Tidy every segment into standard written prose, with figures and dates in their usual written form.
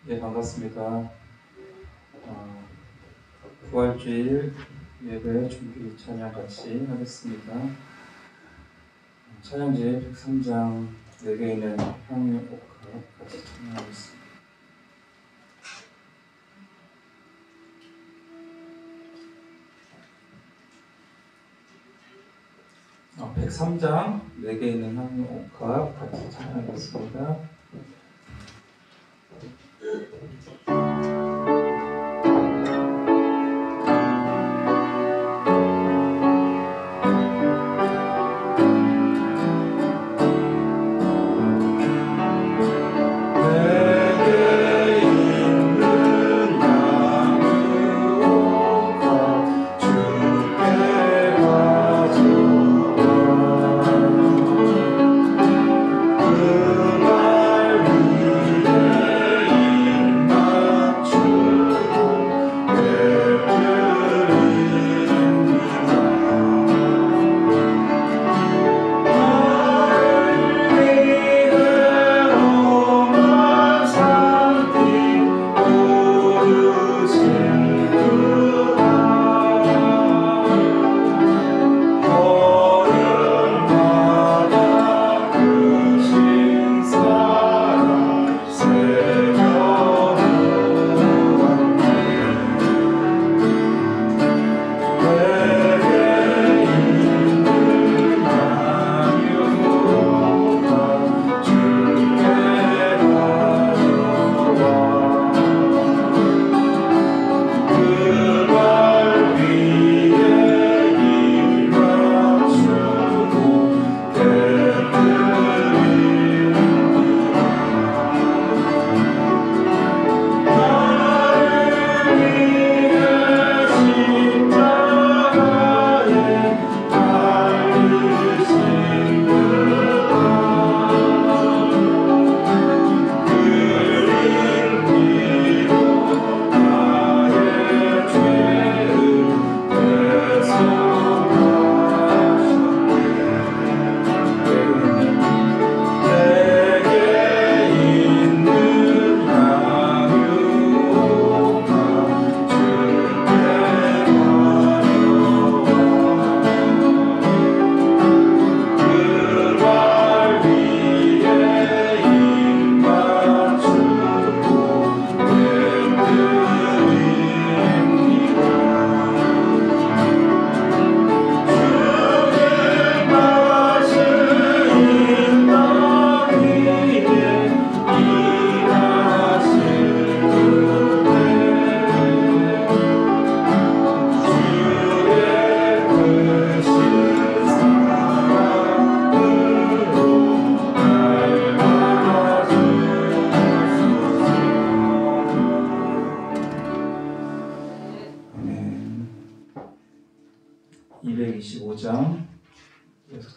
네, 반갑습니다. 부활주일 예배 준비 찬양 같이 하겠습니다. 찬양지 103장 내게 있는 향유 옥합 같이 찬양하겠습니다. 103장 내게 있는 향유 옥합 같이 찬양하겠습니다.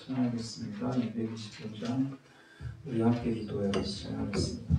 찬양하겠습니다. 225장 우리 함께 기도해 찬양하겠습니다.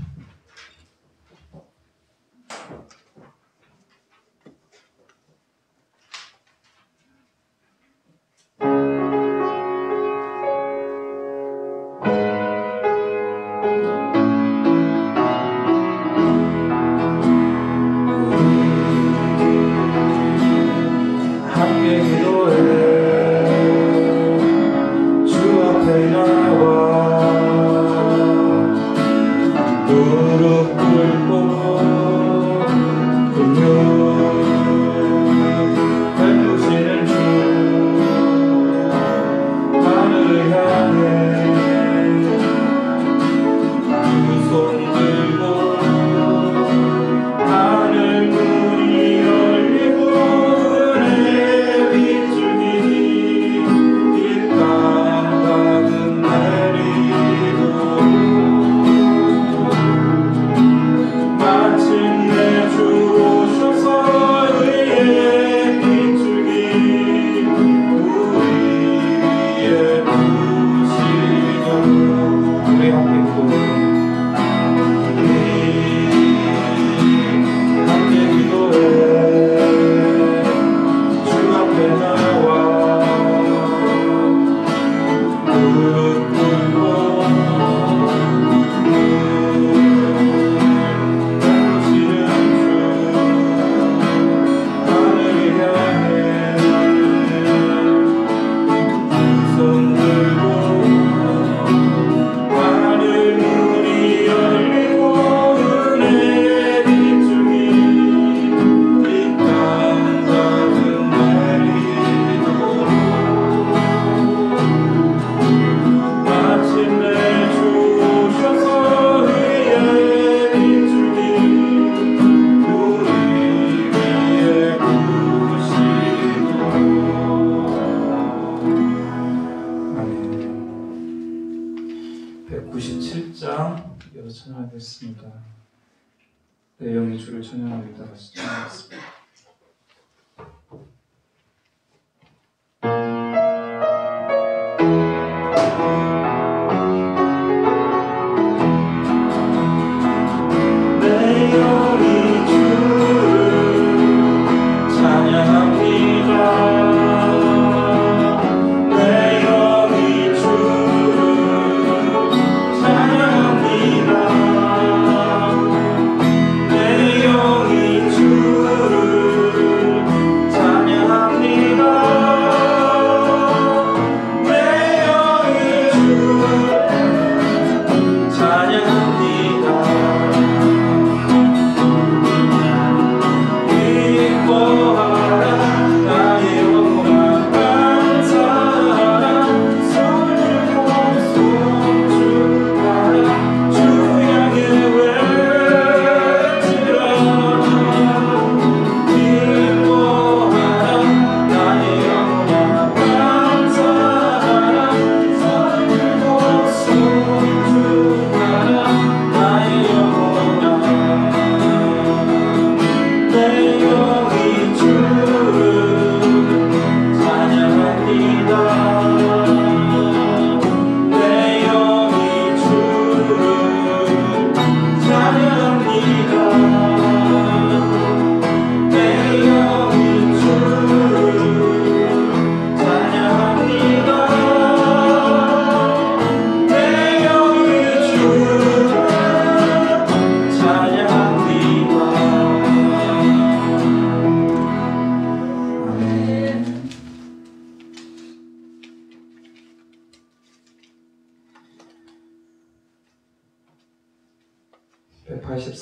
44장 이어서 찬양하겠습니다. 내 영이 주를 찬양하며 다 같이 찬양하겠습니다.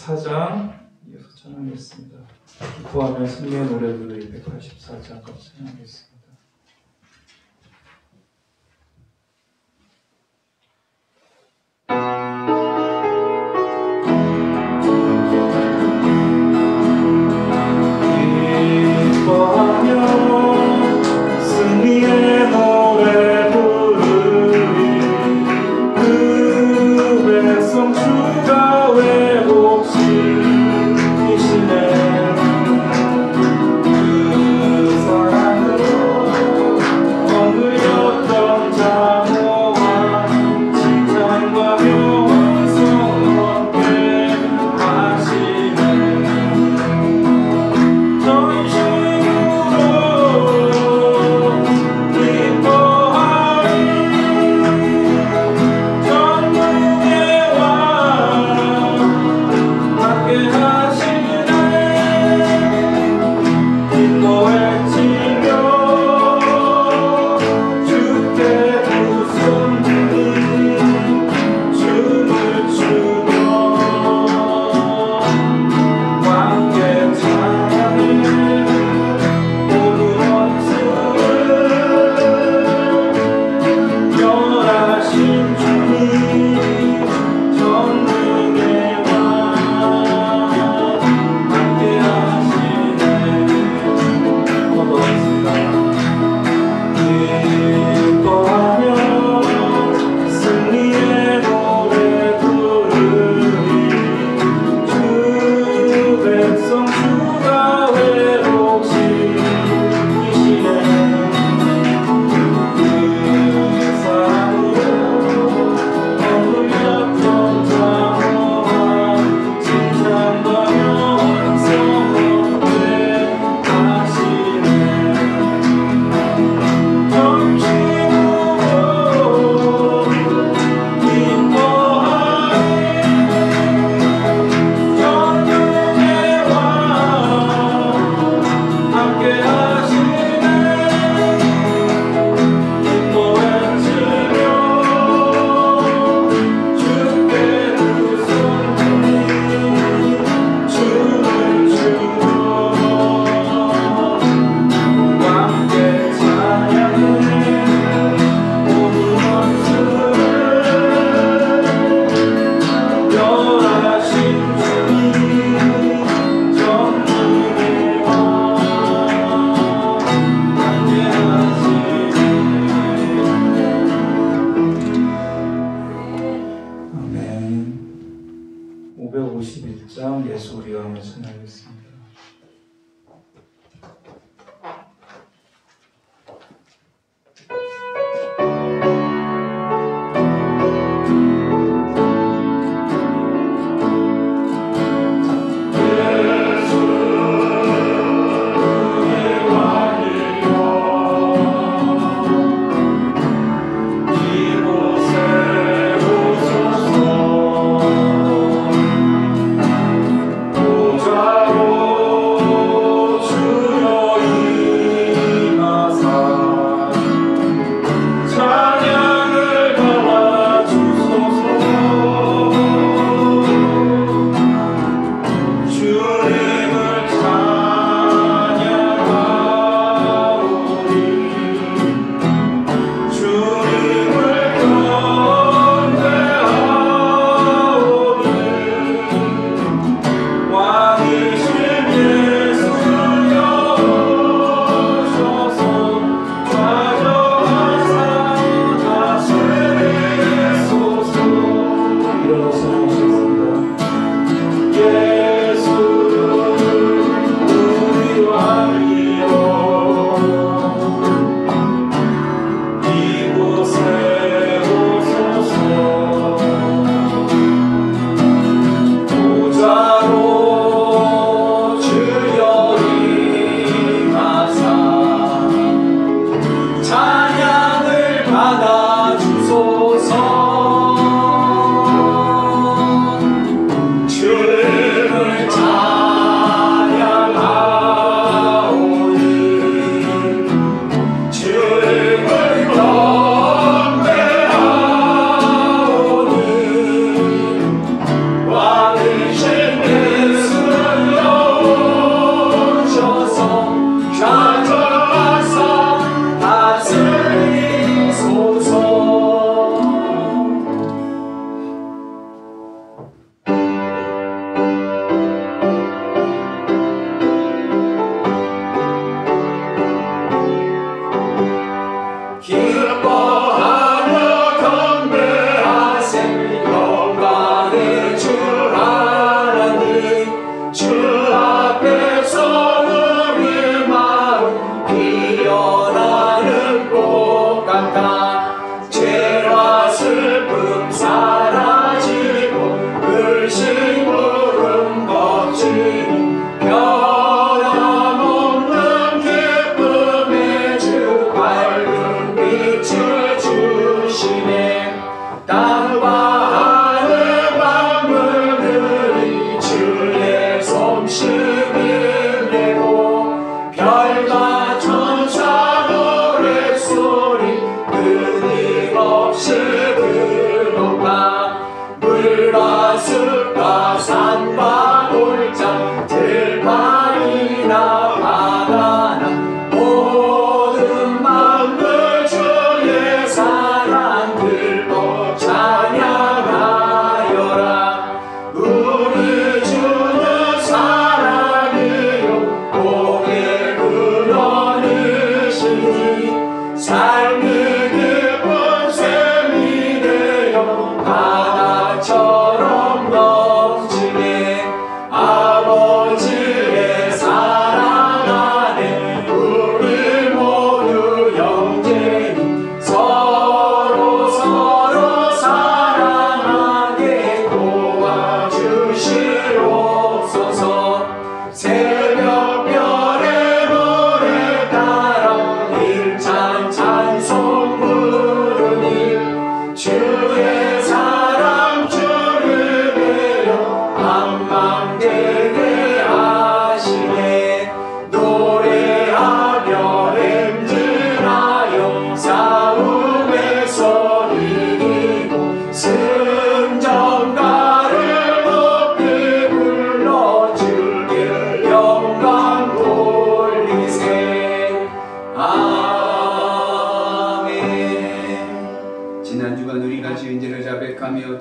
이어서 찬양하겠습니다. 기뻐하며 승리의 노래 부르기 184장까지 찬양하겠습니다. 그 사랑으로 551장 예수 우리 왕을 찬양하겠습니다.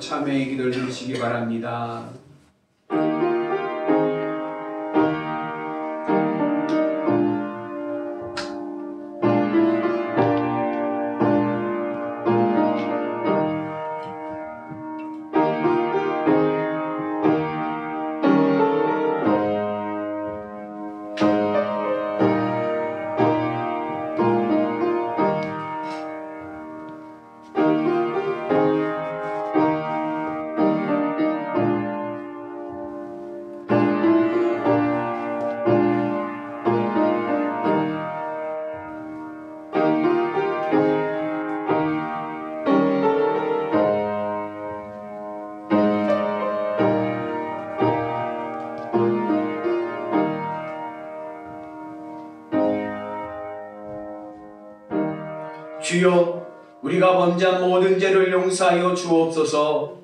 참회의 기도를 드리시기 바랍니다. 범죄한 모든 죄를 용서하여 주옵소서.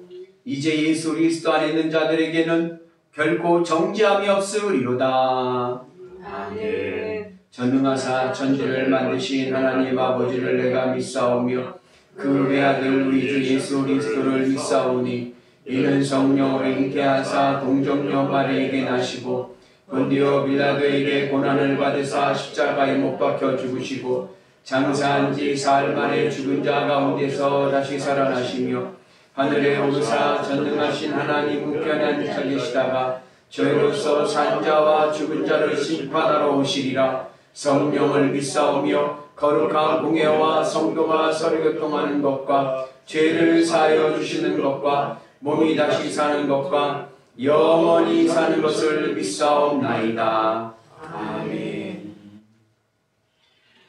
이제 예수 그리스도 안에 있는 자들에게는 결코 정죄함이 없으리로다. 아멘. 전능하사 천지를 만드신 하나님 아버지를 내가 믿사오며 그 외아들 우리 주 예수 그리스도를 믿사오니 이는 성령으로 잉태하사 동정녀 마리에게 나시고 본디오 빌라도에게 고난을 받으사 십자가에 못 박혀 죽으시고 장사한 지 사흘 만에 죽은 자 가운데서 다시 살아나시며 하늘에 오르사 전능하신 하나님 우편에 앉아 계시다가 저희로서 산 자와 죽은 자를 심판하러 오시리라. 성령을 믿사오며 거룩한 공예와 성도가 서로 교통하는 것과 죄를 사하여 주시는 것과 몸이 다시 사는 것과 영원히 사는 것을 믿사옵나이다. 아멘.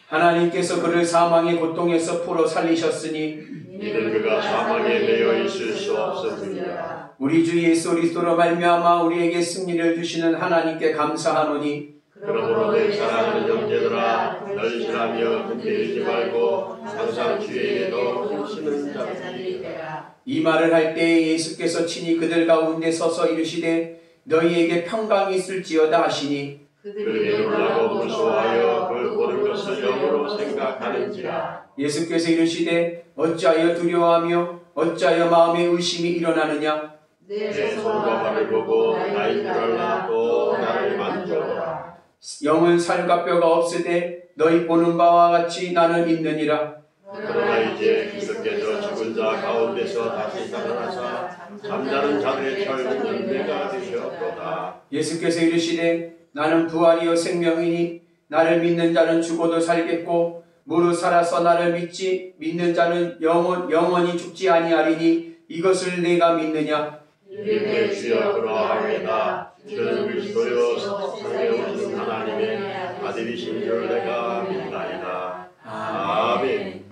하나님께서 그를 사망의 고통에서 풀어 살리셨으니 이는 그가 사망에 매여 있을 수 없었느니라. 우리 주 예수 그리스도로 말미암아 우리에게 승리를 주시는 하나님께 감사하노니 그러므로 내 사랑하는 형제들아 널실하며 흔들리지 말고 항상 주에게도 힘쓰는 자들이 되라. 이 말을 할 때에 예수께서 친히 그들 가운데 서서 이르시되 너희에게 평강이 있을지어다 하시니 그들이 놀라고 무서워하여 그 보는 것을 영으로 생각하는지라. 예수께서 이르시되 어찌하여 두려워하며 어찌하여 마음에 의심이 일어나느냐. 내 손과 발을 보고 나인 줄 알라. 또 나를 만져보라. 영은 살과 뼈가 없으되 너희 보는 바와 같이 나는 있느니라. 그러나 이제 주께서 죽은 자 가운데서 다시 살아나사 잠자는 자들의 철없는 내가 되셨도다. 예수께서 이르시되 나는 부활이요 생명이니 나를 믿는 자는 죽어도 살겠고 무릇 살아서 나를 믿는 자는 영원히 죽지 아니하리니 이것을 내가 믿느냐. 이내 주여 그러하옵나이다. 주는 그리스도여 세상에 오신 하나님의 아들이신 줄 내가 믿나이다. 아멘.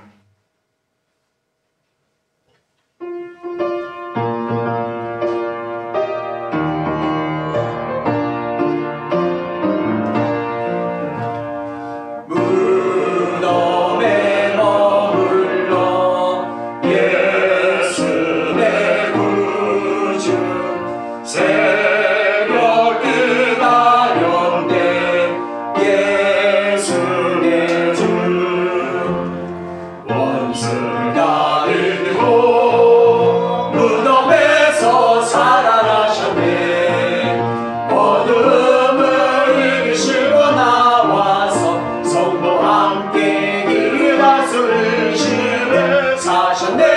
무덤에 머물러 예수 내 구주 새벽 기다렸네. 예수 내 주 원수를 다 이기고 무덤에서 살아나셨네. 어둠을 이기시고 나와서 성도 함께 길 다스리시네. 사셨네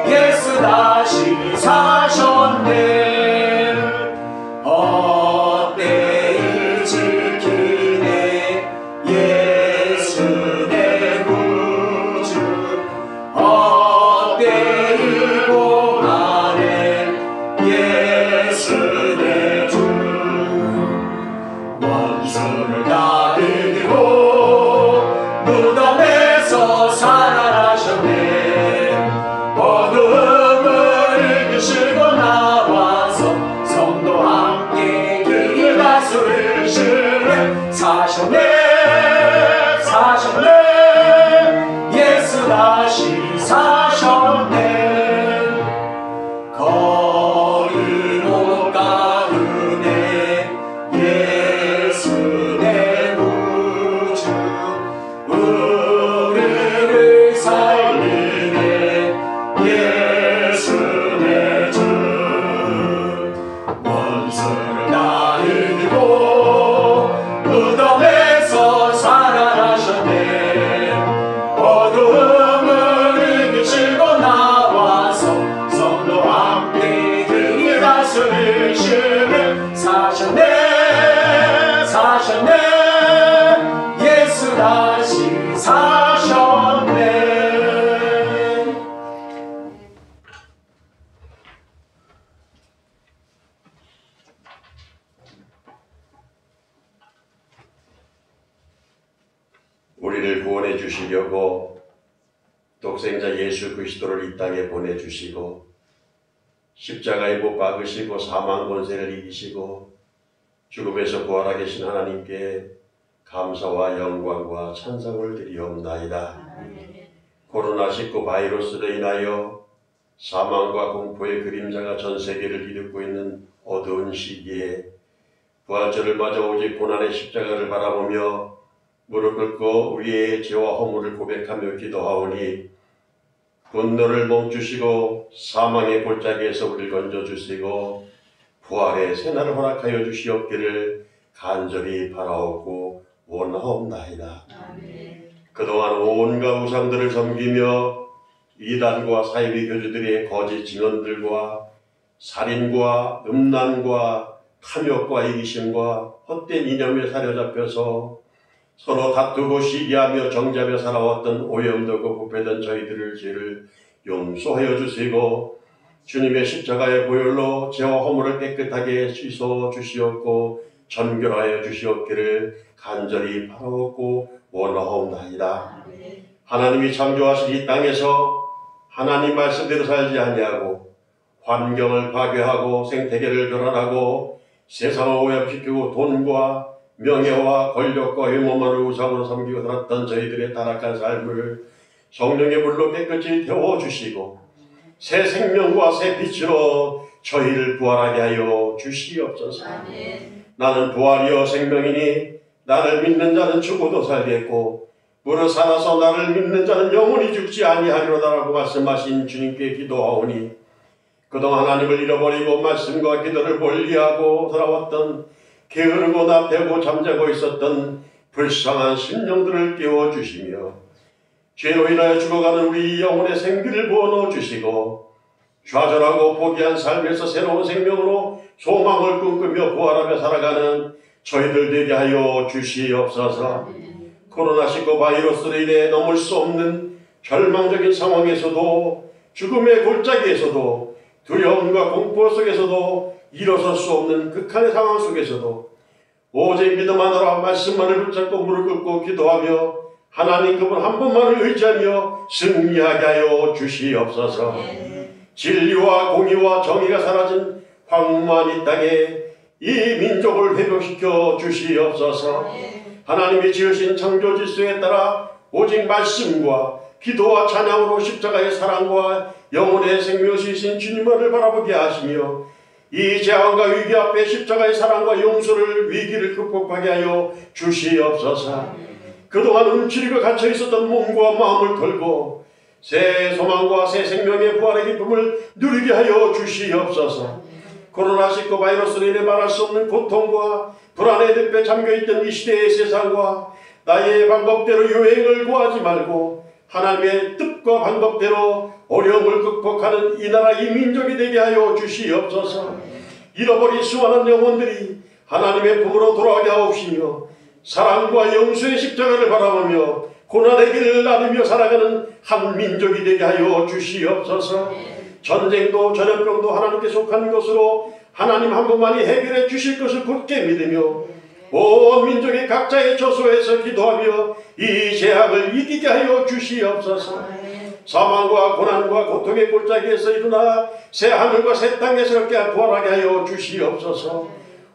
예수 다시 사셨네. 헛되이 지키네 예수 내 구주. 헛되이 공하네 예수 내 주. 원수를 다 이기고 무덤에서 살아나셨네. 어둠을 이기시고 나와서 성도 함께 길 다스리시네. 사셨네 예수 다시 사셨네. 거리 못 가르네 예수 내 구주. 우리를 살리네 예수 내 주. 원수를 다 이기고 무덤에서 살아나셨네. 어둠을 이기시고 나와서 성도 함께 길 다스리시네. 사셨네 예수 다시 사셨네. 우리를 구원해 주시려고 독생자 예수 그리스도를 이 땅에 보내주시고 십자가에 못 박으시고 사망 권세를 이기시고 죽음에서 부활하게 계신 하나님께 감사와 영광과 찬송을 드리옵나이다. 코로나19 바이러스로 인하여 사망과 공포의 그림자가 전 세계를 이루고 있는 어두운 시기에 부활절을 맞아 오직 고난의 십자가를 바라보며 무릎 꿇고 우리의 죄와 허물을 고백하며 기도하오니 분노를 멈추시고 사망의 골짜기에서 우리를 건져주시고 부활의 새날을 허락하여 주시옵기를 간절히 바라옵고 원하옵나이다. 그동안 온갖 우상들을 섬기며 이단과 사이비 교주들의 거짓 증언들과 살인과 음란과 탐욕과 이기심과 헛된 이념에 사로잡혀서 서로 다투고 시기하며 정잡여 살아왔던 오염되고 부패된 저희들을 죄를 용서하여 주시고 주님의 십자가의 보혈로 죄와 허물을 깨끗하게 씻어 주시옵고 전결하여 주시옵기를 간절히 바라옵고 원하옵나이다. 하나님이 창조하신 이 땅에서 하나님 말씀대로 살지 아니하고 환경을 파괴하고 생태계를 교란하고 세상을 오염시키고 돈과 명예와 권력과 외모만을 우상으로 섬기고 살았던 저희들의 타락한 삶을 성령의 물로 깨끗이 태워주시고 새 생명과 새 빛으로 저희를 부활하게 하여 주시옵소서. 나는 부활이요 생명이니 나를 믿는 자는 죽어도 살겠고 무릇 살아서 나를 믿는 자는 영원히 죽지 아니하리로다라고 말씀하신 주님께 기도하오니 그동안 하나님을 잃어버리고 말씀과 기도를 멀리하고 살아왔던 게으르고 나태하고 잠자고 있었던 불쌍한 심령들을 깨워주시며 죄로 인하여 죽어가는 우리 영혼의 생기를 부어넣어주시고 좌절하고 포기한 삶에서 새로운 생명으로 소망을 꿈꾸며 부활하며 살아가는 저희들 되게 하여 주시옵소서. 코로나19 바이러스로 인해 넘을 수 없는 절망적인 상황에서도 죽음의 골짜기에서도 두려움과 공포 속에서도 일어설 수 없는 극한의 상황 속에서도 오직 믿음 하나로 말씀만을 붙잡고 무릎 꿇고 기도하며 하나님 그분 한 분만을 의지하며 승리하게 하여 주시옵소서. 진리와 공의와 정의가 사라진 황무한 이 땅에 이 민족을 회복시켜 주시옵소서. 하나님이 지으신 창조 질서에 따라 오직 말씀과 기도와 찬양으로 십자가의 사랑과 영혼의 생명이신 주님만을 바라보게 하시며 이 재앙과 위기 앞에 십자가의 사랑과 용서를 위기를 극복하게 하여 주시옵소서. 그동안 움츠리고 갇혀 있었던 몸과 마음을 털고 새 소망과 새 생명의 부활의 기쁨을 누리게 하여 주시옵소서. 코로나19 바이러스로 인해 말할 수 없는 고통과 불안의 늪에 잠겨있던 이 시대의 세상과 나의 방법대로 유행을 구하지 말고 하나님의 뜻과 방법대로 어려움을 극복하는 이 나라 이 민족이 되게 하여 주시옵소서. 잃어버린 수많은 영혼들이 하나님의 품으로 돌아가게 하옵시며 사랑과 용서의 십자가를 바라보며 고난의 길을 나누며 살아가는 한 민족이 되게 하여 주시옵소서. 전쟁도 전염병도 하나님께 속한 것으로 하나님 한 분만이 해결해 주실 것을 굳게 믿으며 온 민족이 각자의 처소에서 기도하며 이 재앙을 이기게 하여 주시옵소서. 사망과 고난과 고통의 골짜기에서 일어나 새 하늘과 새 땅에서 이렇게 부활하게 하여 주시옵소서.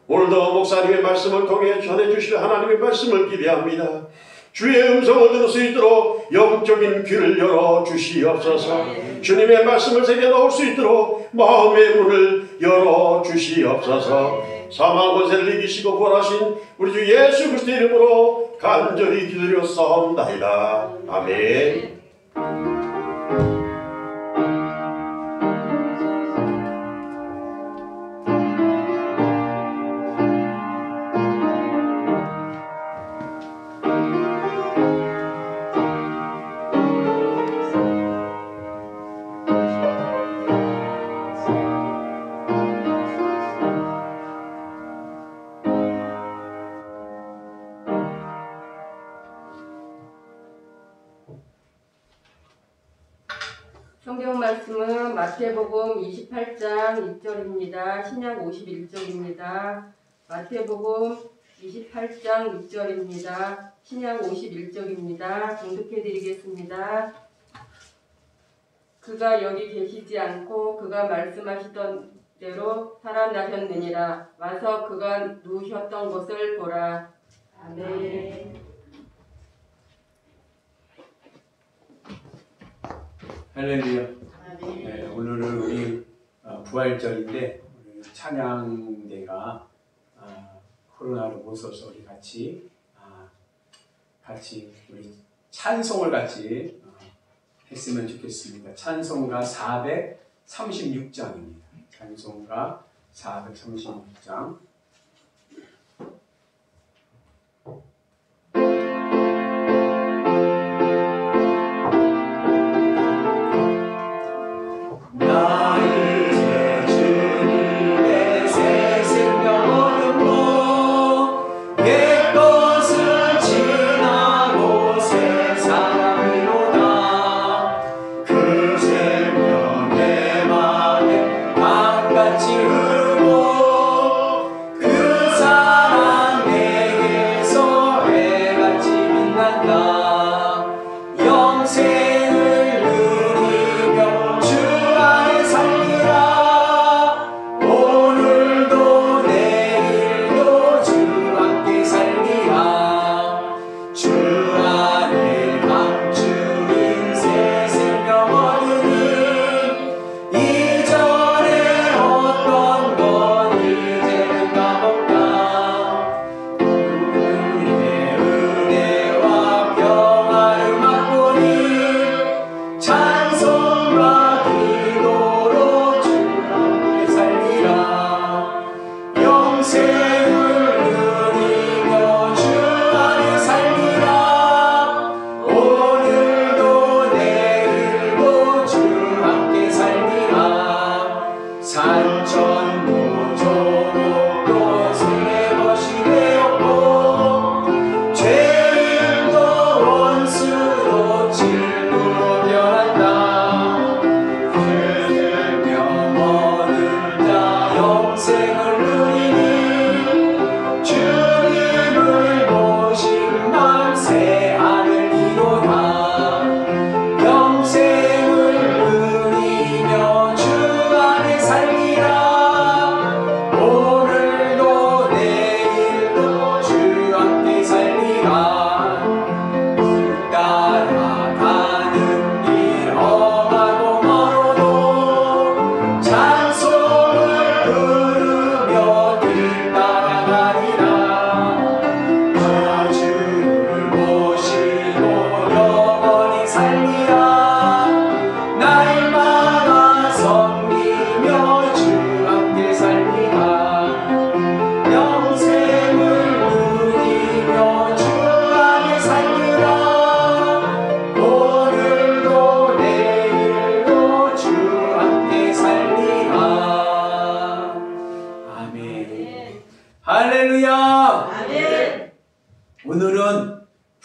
오늘도 목사님의 말씀을 통해 전해주실 하나님의 말씀을 기대합니다. 주의 음성을 들을 수 있도록 영적인 귀를 열어 주시옵소서. 주님의 말씀을 새겨 넣을 수 있도록 마음의 문을 열어 주시옵소서. 사망 권세를 이기시고 부활하신 우리 주 예수 그리스도의 이름으로 간절히 기도드렸사옵나이다. 아멘. 성경 말씀은 마태복음 28장 6절입니다. 신약 51쪽입니다. 마태복음 28장 6절입니다. 신약 51쪽입니다. 봉독해 드리겠습니다. 그가 여기 계시지 않고 그가 말씀하시던 대로 살아나셨느니라. 와서 그가 누우셨던 곳을 보라. 아멘. 할렐루야. 네, 오늘은 우리 부활절인데 우리 찬양대가 코로나로 못 써서 우리 같이 우리 찬송을 같이 했으면 좋겠습니다. 찬송가 436장입니다. 찬송가 436장.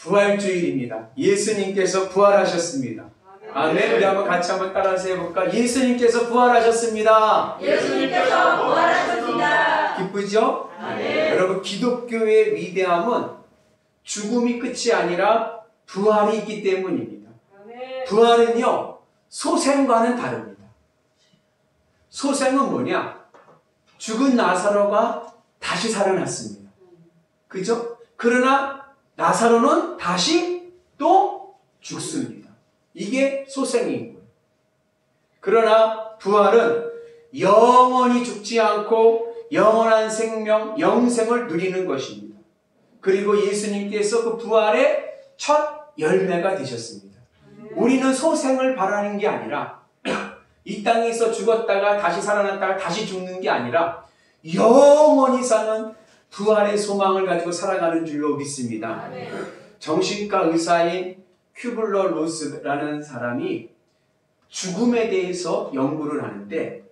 부활주일입니다. 예수님께서 부활하셨습니다. 아멘. 우리 같이 한번 따라서 해볼까? 예수님께서 부활하셨습니다. 예수님께서 부활하셨습니다. 기쁘죠? 아멘. 여러분, 기독교의 위대함은 죽음이 끝이 아니라 부활이 있기 때문입니다. 아멘. 부활은요, 소생과는 다릅니다. 소생은 뭐냐? 죽은 나사로가 다시 살아났습니다. 그죠? 그러나 나사로는 다시 또 죽습니다. 이게 소생인 거예요. 그러나 부활은 영원히 죽지 않고 영원한 생명, 영생을 누리는 것입니다. 그리고 예수님께서 그 부활의 첫 열매가 되셨습니다. 우리는 소생을 바라는 게 아니라 이 땅에서 죽었다가 다시 살아났다가 다시 죽는 게 아니라 영원히 사는 부활의 소망을 가지고 살아가는 줄로 믿습니다. 아멘. 정신과 의사인 큐블러 로스라는 사람이 죽음에 대해서 연구를 하는데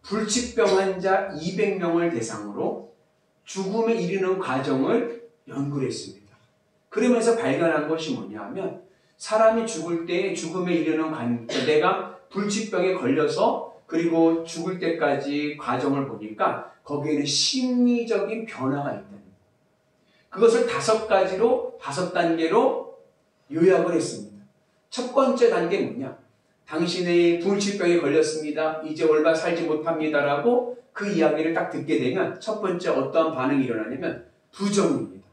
불치병 환자 200명을 대상으로 죽음에 이르는 과정을 연구를 했습니다. 그러면서 발견한 것이 뭐냐 하면 사람이 죽을 때 죽음에 이르는 내가 불치병에 걸려서 그리고 죽을 때까지 과정을 보니까 거기에는 심리적인 변화가 있다는 거예요. 그것을 5단계로 요약을 했습니다. 첫 번째 단계 뭐냐? 당신의 불치병에 걸렸습니다. 이제 얼마 살지 못합니다라고 그 이야기를 딱 듣게 되면 첫 번째 어떠한 반응이 일어나냐면 부정입니다.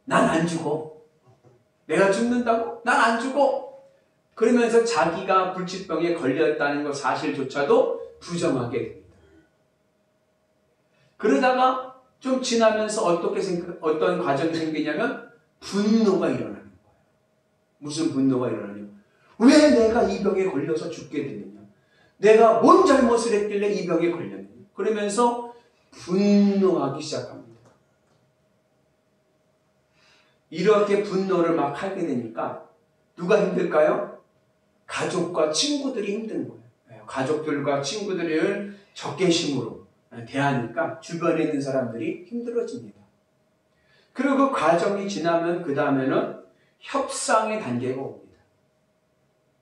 난 안 죽어. 내가 죽는다고? 난 안 죽어. 그러면서 자기가 불치병에 걸렸다는 것 사실조차도 부정하게 됩니다. 그러다가 좀 지나면서 어떤 과정이 생기냐면 분노가 일어나는 거예요. 무슨 분노가 일어나냐면 왜 내가 이 병에 걸려서 죽게 됐느냐? 내가 뭔 잘못을 했길래 이 병에 걸렸느냐? 그러면서 분노하기 시작합니다. 이렇게 분노를 막 하게 되니까 누가 힘들까요? 가족과 친구들이 힘든 거예요. 가족들과 친구들을 적개심으로 대하니까 주변에 있는 사람들이 힘들어집니다. 그리고 그 과정이 지나면 그 다음에는 협상의 단계가 옵니다.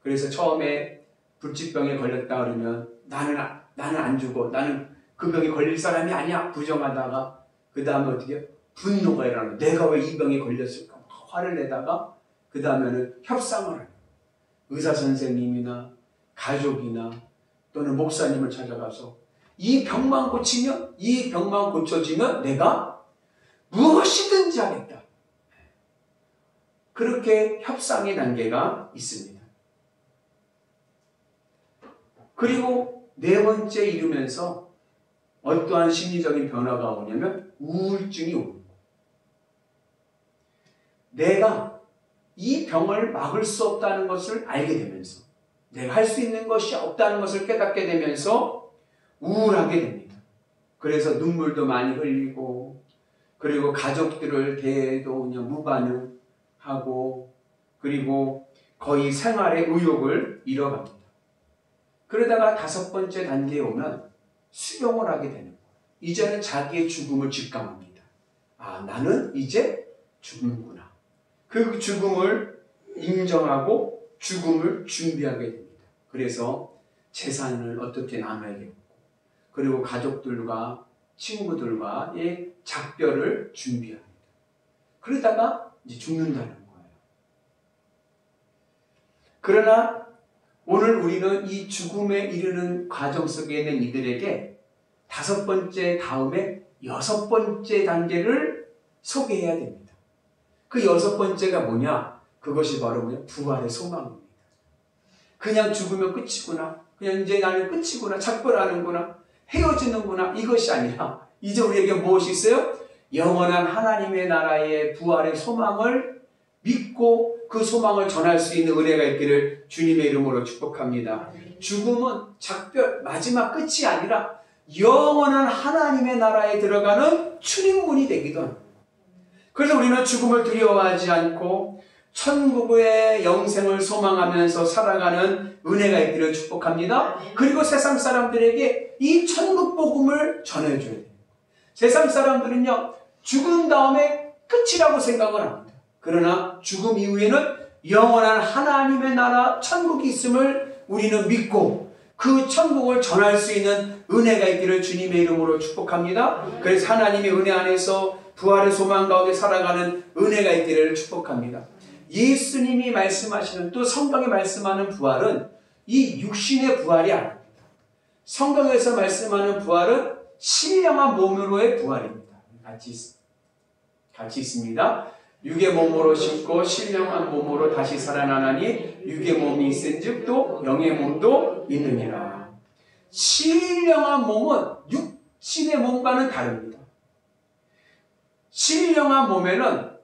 그래서 처음에 불치병에 걸렸다 그러면 나는 안 죽어. 나는 그 병에 걸릴 사람이 아니야. 부정하다가 그 다음에 어떻게 분노가 일어나요. 내가 왜 이 병에 걸렸을까? 화를 내다가 그 다음에는 협상을 해요. 의사 선생님이나 가족이나 또는 목사님을 찾아가서 이 병만 고치면, 이 병만 고쳐지면 내가 무엇이든지 하겠다. 그렇게 협상의 단계가 있습니다. 그리고 네 번째 이루면서 어떠한 심리적인 변화가 오냐면 우울증이 오는 거예요. 내가 이 병을 막을 수 없다는 것을 알게 되면서 내가 할 수 있는 것이 없다는 것을 깨닫게 되면서 우울하게 됩니다. 그래서 눈물도 많이 흘리고 그리고 가족들을 대해도 그냥 무반응하고 그리고 거의 생활의 의욕을 잃어갑니다. 그러다가 다섯 번째 단계에 오면 수용을 하게 되는 거예요. 이제는 자기의 죽음을 직감합니다. 아, 나는 이제 죽는구나. 그 죽음을 인정하고 죽음을 준비하게 됩니다. 그래서 재산을 어떻게 나눠야겠고 그리고 가족들과 친구들과의 작별을 준비합니다. 그러다가 이제 죽는다는 거예요. 그러나 오늘 우리는 이 죽음에 이르는 과정 속에 있는 이들에게 다섯 번째 다음에 여섯 번째 단계를 소개해야 됩니다. 그 여섯 번째가 뭐냐? 그것이 바로 뭐냐? 부활의 소망입니다. 그냥 죽으면 끝이구나. 그냥 이제 나는 끝이구나. 작별하는구나. 헤어지는구나. 이것이 아니라 이제 우리에게 무엇이 있어요? 영원한 하나님의 나라의 부활의 소망을 믿고 그 소망을 전할 수 있는 은혜가 있기를 주님의 이름으로 축복합니다. 죽음은 작별, 마지막 끝이 아니라 영원한 하나님의 나라에 들어가는 출입문이 되기도 합니다. 그래서 우리는 죽음을 두려워하지 않고 천국의 영생을 소망하면서 살아가는 은혜가 있기를 축복합니다. 그리고 세상 사람들에게 이 천국 복음을 전해줘야 돼요. 세상 사람들은요, 죽은 다음에 끝이라고 생각을 합니다. 그러나 죽음 이후에는 영원한 하나님의 나라 천국이 있음을 우리는 믿고 그 천국을 전할 수 있는 은혜가 있기를 주님의 이름으로 축복합니다. 그래서 하나님의 은혜 안에서 부활의 소망 가운데 살아가는 은혜가 있기를 축복합니다. 예수님이 말씀하시는 또 성경이 말씀하는 부활은 이 육신의 부활이 아닙니다. 성경에서 말씀하는 부활은 신령한 몸으로의 부활입니다. 같이 있습니다. 육의 몸으로 신고 신령한 몸으로 다시 살아나나니 육의 몸이 있은즉 또 영의 몸도 있느니라. 신령한 몸은 육신의 몸과는 다릅니다. 신령한 몸에는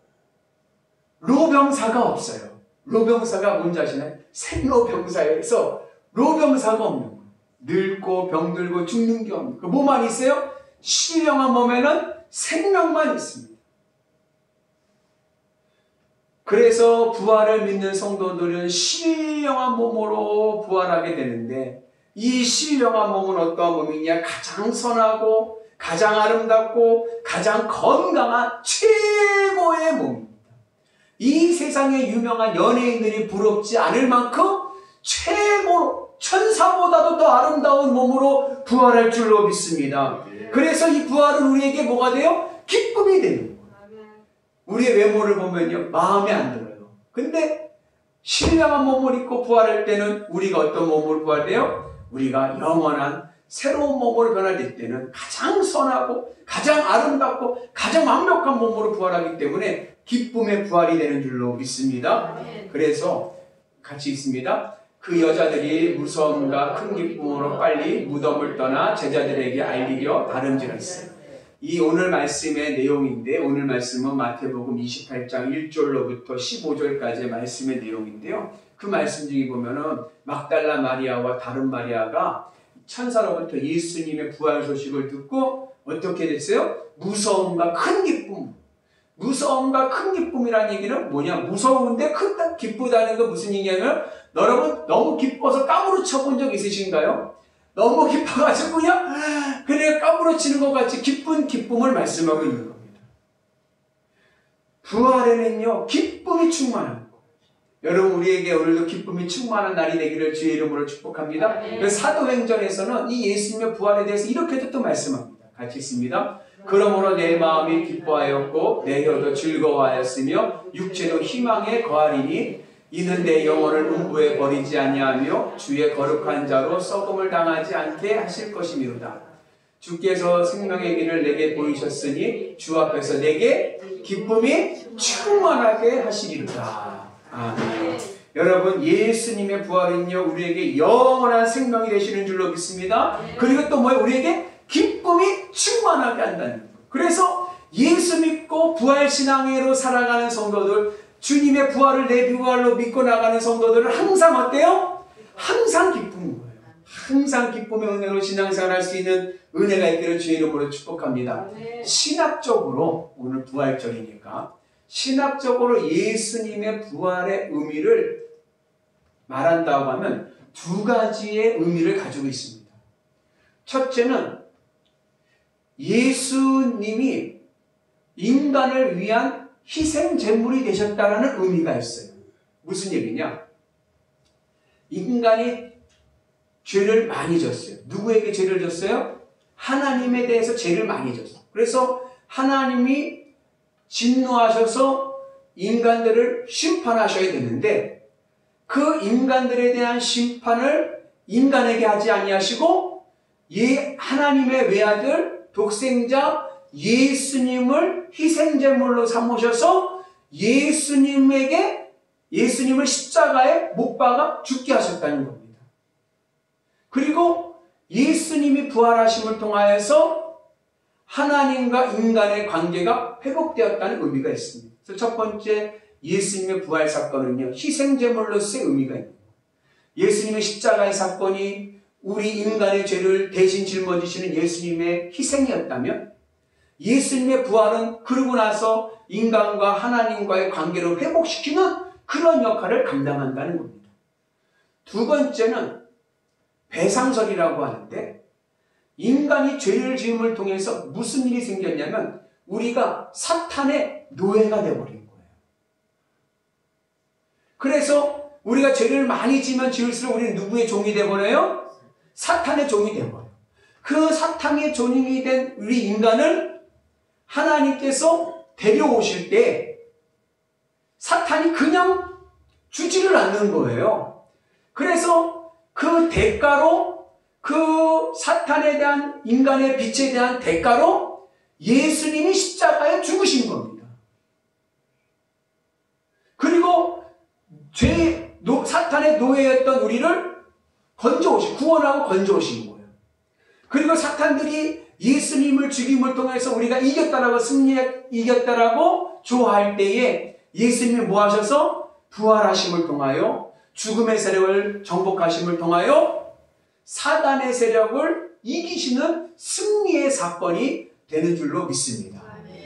로병사가 없어요. 로병사가 뭔지 아시나요? 생로병사에서 로병사가 없는 거예요. 늙고 병들고 죽는 게 없는 거예요. 뭐만 있어요? 신령한 몸에는 생명만 있습니다. 그래서 부활을 믿는 성도들은 신령한 몸으로 부활하게 되는데 이 신령한 몸은 어떠한 몸이냐? 가장 선하고 가장 아름답고 가장 건강한 최고의 몸입니다. 이 세상에 유명한 연예인들이 부럽지 않을 만큼 최고로 천사보다도 더 아름다운 몸으로 부활할 줄로 믿습니다. 그래서 이 부활은 우리에게 뭐가 돼요? 기쁨이 되는 거예요. 우리의 외모를 보면요, 마음에 안 들어요. 근데 신령한 몸을 입고 부활할 때는 우리가 어떤 몸으로 부활돼요? 우리가 영원한 새로운 몸으로 변화될 때는 가장 선하고 가장 아름답고 가장 완벽한 몸으로 부활하기 때문에 기쁨의 부활이 되는 줄로 믿습니다. 그래서 같이 있습니다. 그 여자들이 무서움과 큰 기쁨으로 빨리 무덤을 떠나 제자들에게 알리려 다름질했어요. 이 오늘 말씀의 내용인데, 오늘 말씀은 마태복음 28장 1절로부터 15절까지의 말씀의 내용인데요. 그 말씀 중에 보면은 막달라 마리아와 다른 마리아가 천사로부터 예수님의 부활 소식을 듣고 어떻게 됐어요? 무서움과 큰 기쁨. 무서움과 큰 기쁨이라는 얘기는 뭐냐? 무서운데 큰 기쁘다는 건 무슨 얘기냐면, 여러분 너무 기뻐서 까무러쳐 본 적 있으신가요? 너무 기뻐가지고 그냥 까무러치는 것 같이 기쁜 기쁨을 말씀하고 있는 겁니다. 부활에는요, 기쁨이 충만한 거. 여러분, 우리에게 오늘도 기쁨이 충만한 날이 되기를 주의 이름으로 축복합니다. 그래서 사도행전에서는 이 예수님의 부활에 대해서 이렇게도 또 말씀합니다. 같이 있습니다. 그러므로 내 마음이 기뻐하였고 내 혀도 즐거워하였으며 육체도 희망에 거하리니 이는 내 영혼을 음부에 버리지 아니하며 주의 거룩한 자로 썩음을 당하지 않게 하실 것이미로다. 주께서 생명의 길을 내게 보이셨으니 주 앞에서 내게 기쁨이 충만하게 하시리로다. 아멘. 여러분, 예수님의 부활은요, 우리에게 영원한 생명이 되시는 줄로 믿습니다. 그리고 또 뭐예요? 우리에게 기쁨이 충만하게 한다는 거예요. 그래서 예수 믿고 부활신앙으로 살아가는 성도들, 주님의 부활을 내 부활로 믿고 나가는 성도들은 항상 어때요? 항상 기쁜 거예요. 항상 기쁨의 은혜로 신앙생활 할 수 있는 은혜가 있기를 주의 이름으로 축복합니다. 신학적으로, 오늘 부활절이니까 신학적으로 예수님의 부활의 의미를 말한다고 하면 두 가지의 의미를 가지고 있습니다. 첫째는 예수님이 인간을 위한 희생 제물이 되셨다라는 의미가 있어요. 무슨 얘기냐? 인간이 죄를 많이 졌어요. 누구에게 죄를 졌어요? 하나님에 대해서 죄를 많이 졌어요. 그래서 하나님이 진노하셔서 인간들을 심판하셔야 되는데, 그 인간들에 대한 심판을 인간에게 하지 아니하시고 하나님의 외아들 독생자 예수님을 희생제물로 삼으셔서 예수님을 십자가에 못 박아 죽게 하셨다는 겁니다. 그리고 예수님이 부활하심을 통하여서 하나님과 인간의 관계가 회복되었다는 의미가 있습니다. 그래서 첫 번째 예수님의 부활 사건은요, 희생제물로서의 의미가 있습니다. 예수님의 십자가의 사건이 우리 인간의 죄를 대신 짊어지시는 예수님의 희생이었다면, 예수님의 부활은 그러고 나서 인간과 하나님과의 관계를 회복시키는 그런 역할을 감당한다는 겁니다. 두 번째는 배상설이라고 하는데, 인간이 죄를 지음을 통해서 무슨 일이 생겼냐면 우리가 사탄의 노예가 되어버린 거예요. 그래서 우리가 죄를 많이 지면 지을수록 우리는 누구의 종이 되어버려요? 사탄의 종이 되어버려요. 그 사탄의 종이 된 우리 인간을 하나님께서 데려오실 때 사탄이 그냥 주지를 않는 거예요. 그래서 그 대가로, 그 사탄에 대한, 인간의 빛에 대한 대가로 예수님이 십자가에 죽으신 겁니다. 그리고 사탄의 노예였던 우리를 구원하고 건져오신 거예요. 그리고 사탄들이 예수님을 죽임을 통해서 우리가 이겼다라고 좋아할 때에 예수님이 뭐 하셔서 부활하심을 통하여 죽음의 세력을 정복하심을 통하여 사단의 세력을 이기시는 승리의 사건이 되는 줄로 믿습니다.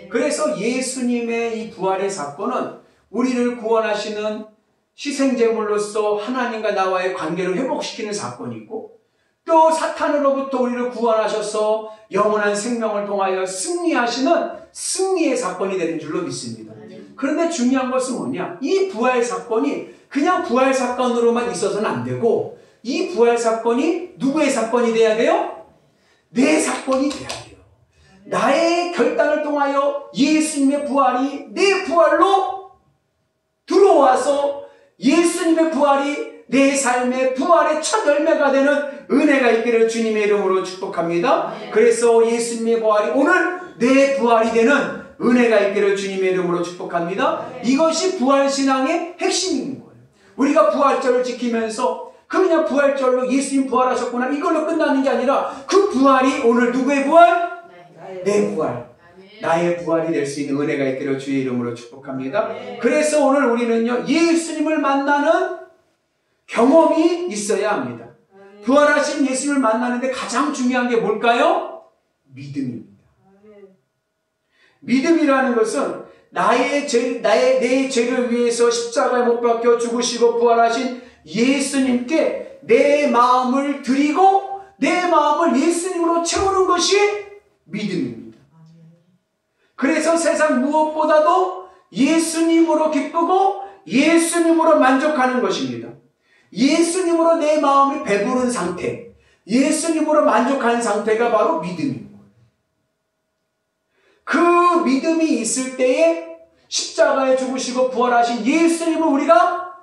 그래서 예수님의 이 부활의 사건은 우리를 구원하시는 희생제물로서 하나님과 나와의 관계를 회복시키는 사건이고, 또 사탄으로부터 우리를 구원하셔서 영원한 생명을 통하여 승리하시는 승리의 사건이 되는 줄로 믿습니다. 그런데 중요한 것은 뭐냐? 이 부활 사건이 그냥 부활 사건으로만 있어서는 안 되고, 이 부활 사건이 누구의 사건이 돼야 돼요? 내 사건이 돼야 돼요. 나의 결단을 통하여 예수님의 부활이 내 부활로 들어와서 예수님의 부활이 내 삶의 부활의 첫 열매가 되는 은혜가 있기를 주님의 이름으로 축복합니다. 그래서 예수님의 부활이 오늘 내 부활이 되는 은혜가 있기를 주님의 이름으로 축복합니다. 이것이 부활신앙의 핵심인 거예요. 우리가 부활절을 지키면서 그냥 부활절로 예수님 부활하셨구나 이걸로 끝나는 게 아니라 그 부활이 오늘 누구의 부활? 내 부활, 나의 부활이 될 수 있는 은혜가 있기를 주의 이름으로 축복합니다. 그래서 오늘 우리는요, 예수님을 만나는 경험이 있어야 합니다. 부활하신 예수님을 만나는데 가장 중요한 게 뭘까요? 믿음입니다. 믿음이라는 것은 내 죄를 위해서 십자가에 못 박혀 죽으시고 부활하신 예수님께 내 마음을 드리고 내 마음을 예수님으로 채우는 것이 믿음입니다. 그래서 세상 무엇보다도 예수님으로 기쁘고 예수님으로 만족하는 것입니다. 예수님으로 내 마음이 배부른 상태, 예수님으로 만족하는 상태가 바로 믿음입니다. 그 믿음이 있을 때에 십자가에 죽으시고 부활하신 예수님을 우리가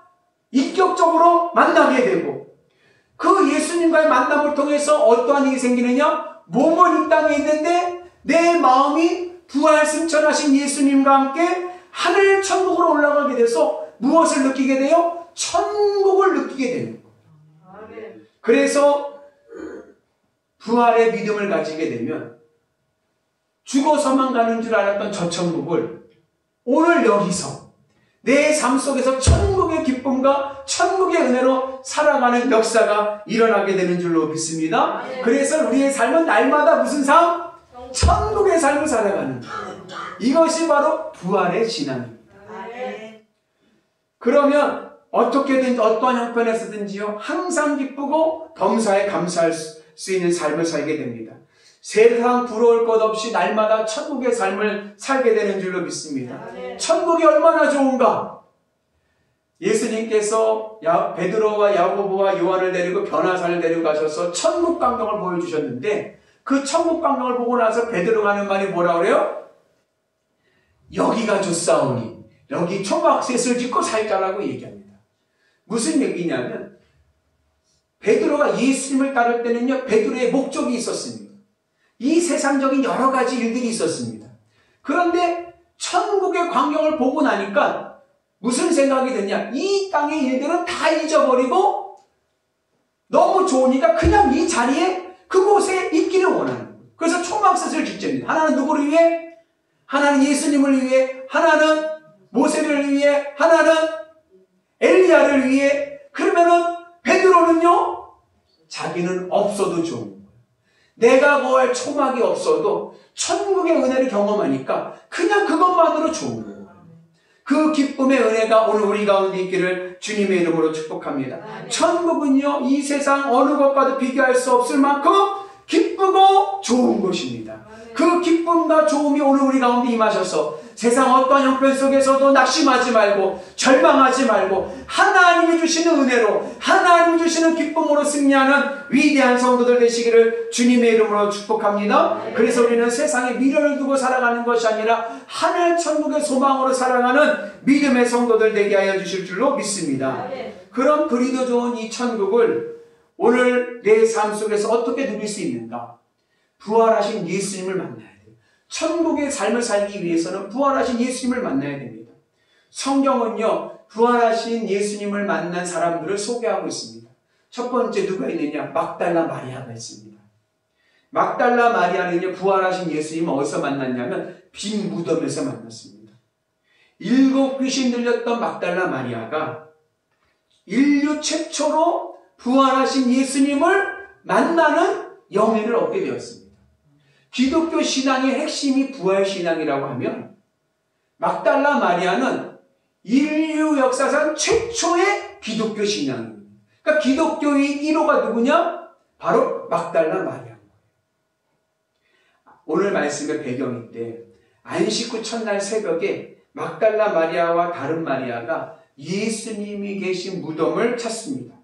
인격적으로 만나게 되고 그 예수님과의 만남을 통해서 어떠한 일이 생기느냐? 몸은 이 땅에 있는데 내 마음이 부활 승천하신 예수님과 함께 하늘 천국으로 올라가게 돼서 무엇을 느끼게 돼요? 천국을 느끼게 되는 거예요. 그래서 부활의 믿음을 가지게 되면 죽어서만 가는 줄 알았던 저 천국을 오늘 여기서 내 삶 속에서 천국의 기쁨과 천국의 은혜로 살아가는 역사가 일어나게 되는 줄로 믿습니다. 그래서 우리의 삶은 날마다 무슨 삶? 천국의 삶을 살아가는 이것이 바로 부활의 신앙입니다. 그러면 어떻게든 어떠한 형편에서든지요 항상 기쁘고 범사에 감사할 수 있는 삶을 살게 됩니다. 세상 부러울 것 없이 날마다 천국의 삶을 살게 되는 줄로 믿습니다. 천국이 얼마나 좋은가? 예수님께서 베드로와 야고보와 요한을 데리고 변화산을 데리고 가셔서 천국 광경을 보여주셨는데 그 천국 광경을 보고 나서 베드로가 하는 말이 뭐라 그래요? 여기가 좋사오니 여기 초막셋을 짓고 살자라고 얘기합니다. 무슨 얘기냐면 베드로가 예수님을 따를 때는요 베드로의 목적이 있었습니다. 이 세상적인 여러 가지 일들이 있었습니다. 그런데 천국의 광경을 보고 나니까 무슨 생각이 드냐? 이 땅의 일들은 다 잊어버리고 너무 좋으니까 그냥 이 자리에 그곳에 있기를 원하는 거예요. 그래서 초막셋을 짓습니다. 하나는 누구를 위해? 하나는 예수님을 위해, 하나는 모세를 위해, 하나는 엘리야를 위해. 그러면은 베드로는요 자기는 없어도 좋은 거예요. 내가 거할 초막이 없어도 천국의 은혜를 경험하니까 그냥 그것만으로 좋은 거예요. 그 기쁨의 은혜가 오늘 우리 가운데 있기를 주님의 이름으로 축복합니다. 천국은요 이 세상 어느 것과도 비교할 수 없을 만큼 기쁘고 좋은 것입니다. 그 기쁨과 좋음이 오늘 우리 가운데 임하셔서 세상 어떠한 형편 속에서도 낙심하지 말고 절망하지 말고 하나님이 주시는 은혜로 하나님이 주시는 기쁨으로 승리하는 위대한 성도들 되시기를 주님의 이름으로 축복합니다. 그래서 우리는 세상에 미련을 두고 살아가는 것이 아니라 하늘 천국의 소망으로 살아가는 믿음의 성도들 되게 하여 주실 줄로 믿습니다. 그럼 그리도 좋은 이 천국을 오늘 내 삶 속에서 어떻게 누릴 수 있는가? 부활하신 예수님을 만나야 돼요. 천국의 삶을 살기 위해서는 부활하신 예수님을 만나야 됩니다. 성경은요 부활하신 예수님을 만난 사람들을 소개하고 있습니다. 첫 번째 누가 있느냐? 막달라 마리아가 있습니다. 막달라 마리아는요 부활하신 예수님을 어디서 만났냐면 빈 무덤에서 만났습니다. 7 귀신 들렸던 막달라 마리아가 인류 최초로 부활하신 예수님을 만나는 영예를 얻게 되었습니다. 기독교 신앙의 핵심이 부활신앙이라고 하면 막달라 마리아는 인류 역사상 최초의 기독교 신앙입니다. 그러니까 기독교의 1호가 누구냐? 바로 막달라 마리아입니다. 오늘 말씀의 배경인데 안식 후 첫날 새벽에 막달라 마리아와 다른 마리아가 예수님이 계신 무덤을 찾습니다.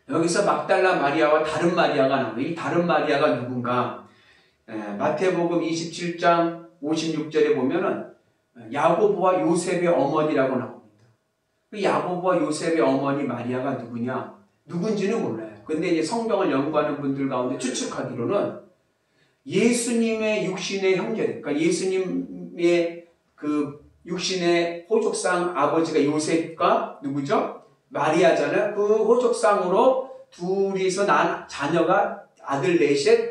여기서 막달라 마리아와 다른 마리아가 나옵니다. 이 다른 마리아가 누군가? 마태복음 27장 56절에 보면은 야고보와 요셉의 어머니라고 나옵니다. 그 야고보와 요셉의 어머니 마리아가 누구냐? 누군지는 몰라요. 근데 이제 성경을 연구하는 분들 가운데 추측하기로는 예수님의 육신의 형제, 그러니까 예수님의 그 육신의 호족상 아버지가 요셉과 누구죠? 마리아잖아요. 그 호족상으로 둘이서 난 자녀가 아들 넷에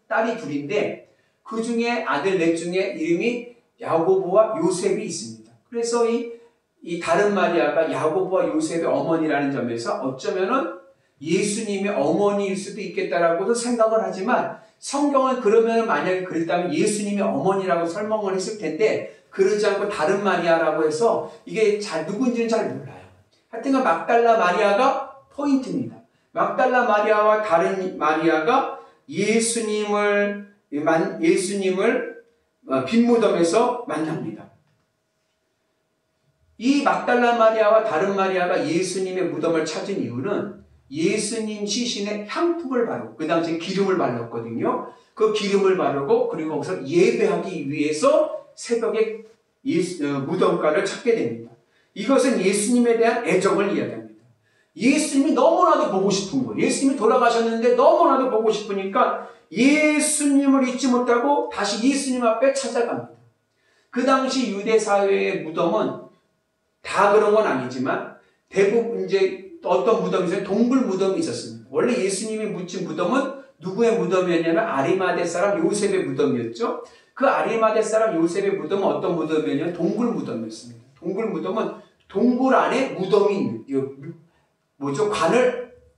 딸이 둘인데 그 중에 아들 넷 중에 이름이 야고보와 요셉이 있습니다. 그래서 이 다른 마리아가 야고보와 요셉의 어머니라는 점에서 어쩌면은 예수님의 어머니일 수도 있겠다라고도 생각을 하지만 성경은 그러면 만약에 그랬다면 예수님의 어머니라고 설명을 했을 텐데 그러지 않고 다른 마리아라고 해서 이게 누군지는 잘 몰라요. 하여튼간 막달라 마리아가 포인트입니다. 막달라 마리아와 다른 마리아가 예수님을 빈무덤에서 만납니다. 이 막달라 마리아와 다른 마리아가 예수님의 무덤을 찾은 이유는 예수님 시신에 향품을 바르고 그 당시에 기름을 발랐거든요. 그 기름을 바르고 그리고 거기서 예배하기 위해서 새벽에 무덤가를 찾게 됩니다. 이것은 예수님에 대한 애정을 이야기합니다. 예수님이 너무나도 보고 싶은 거예요. 예수님이 돌아가셨는데 너무나도 보고 싶으니까 예수님을 잊지 못하고 다시 예수님 앞에 찾아갑니다. 그 당시 유대 사회의 무덤은 다 그런 건 아니지만 대부분 이제 어떤 무덤이 있어요? 동굴 무덤이 있었습니다. 원래 예수님이 묻힌 무덤은 누구의 무덤이었냐면 아리마대 사람 요셉의 무덤이었죠. 그 아리마대 사람 요셉의 무덤은 어떤 무덤이었냐면 동굴 무덤이었습니다. 동굴 무덤은 동굴 안에 무덤이 있는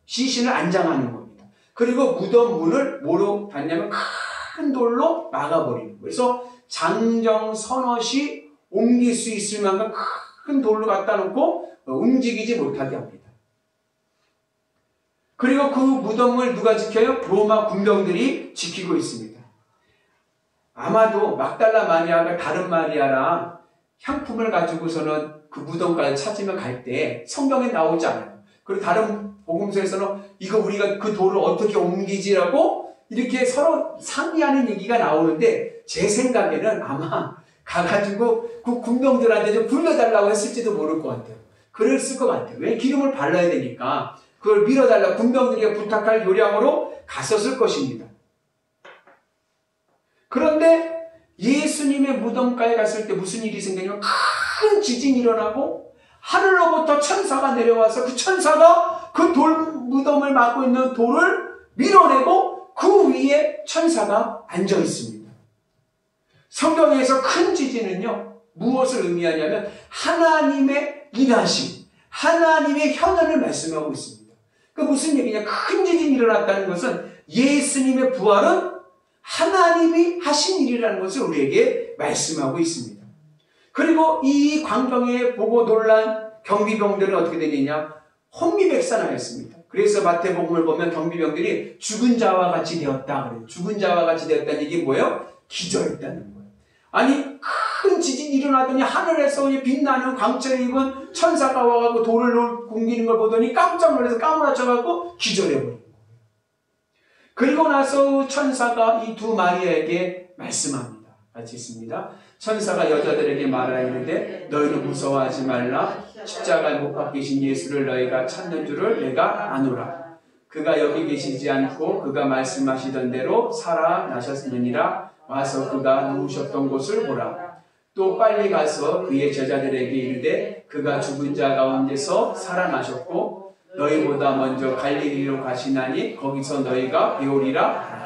시신을 안장하는 겁니다. 그리고 무덤 문을 뭐로 닫냐면 큰 돌로 막아버리는 거예요. 그래서 장정 서너시 옮길 수 있을 만큼 큰 돌로 갖다 놓고 움직이지 못하게 합니다. 그리고 그 무덤을 누가 지켜요? 로마 군병들이 지키고 있습니다. 아마도 막달라 마리아가 다른 마리아랑 향품을 가지고서는 그 무덤까지 찾으며 갈 때 성경에 나오지 않아요. 그리고 다른 복음서에서는 이거 우리가 그 돌을 어떻게 옮기지라고 이렇게 서로 상의하는 얘기가 나오는데 제 생각에는 아마 가가지고 그 군병들한테 좀 불러달라고 했을지도 모를 것 같아요. 그랬을 것 같아요. 왜? 기름을 발라야 되니까 그걸 밀어달라 군병들에게 부탁할 요량으로 갔었을 것입니다. 그런데 예수님의 무덤가에 갔을 때 무슨 일이 생기냐면 큰 지진이 일어나고 하늘로부터 천사가 내려와서 그 천사가 그 무덤을 막고 있는 돌을 밀어내고 그 위에 천사가 앉아 있습니다. 성경에서 큰 지진은요 무엇을 의미하냐면 하나님의 일하심, 하나님의 현현을 말씀하고 있습니다. 그 무슨 얘기냐? 큰 지진이 일어났다는 것은 예수님의 부활은 하나님이 하신 일이라는 것을 우리에게 말씀하고 있습니다. 그리고 이 광경에 보고 놀란 경비병들은 어떻게 되느냐? 혼미백산하였습니다. 그래서 마태복음을 보면 경비병들이 죽은 자와 같이 되었다 그래요. 죽은 자와 같이 되었다는 얘기 뭐예요? 기절했다는 거예요. 아니 큰 지진이 일어나더니 하늘에서 빛나는 광채를 입은 천사가 와가지고 돌을 굶기는 걸 보더니 깜짝 놀라서 까무라쳐가지고 기절해버린 거예요. 그리고 나서 천사가 이 두 마리아에게 말씀합니다. 같이 있습니다. 천사가 여자들에게 말하이르되 너희는 무서워하지 말라. 십자가에 못 박히신 예수를 너희가 찾는 줄을 내가 아노라. 그가 여기 계시지 않고 그가 말씀하시던 대로 살아나셨느니라. 와서 그가 누우셨던 곳을 보라. 또 빨리 가서 그의 제자들에게 이르되 그가 죽은 자 가운데서 살아나셨고 너희보다 먼저 갈릴리로 가시나니 거기서 너희가 배우리라.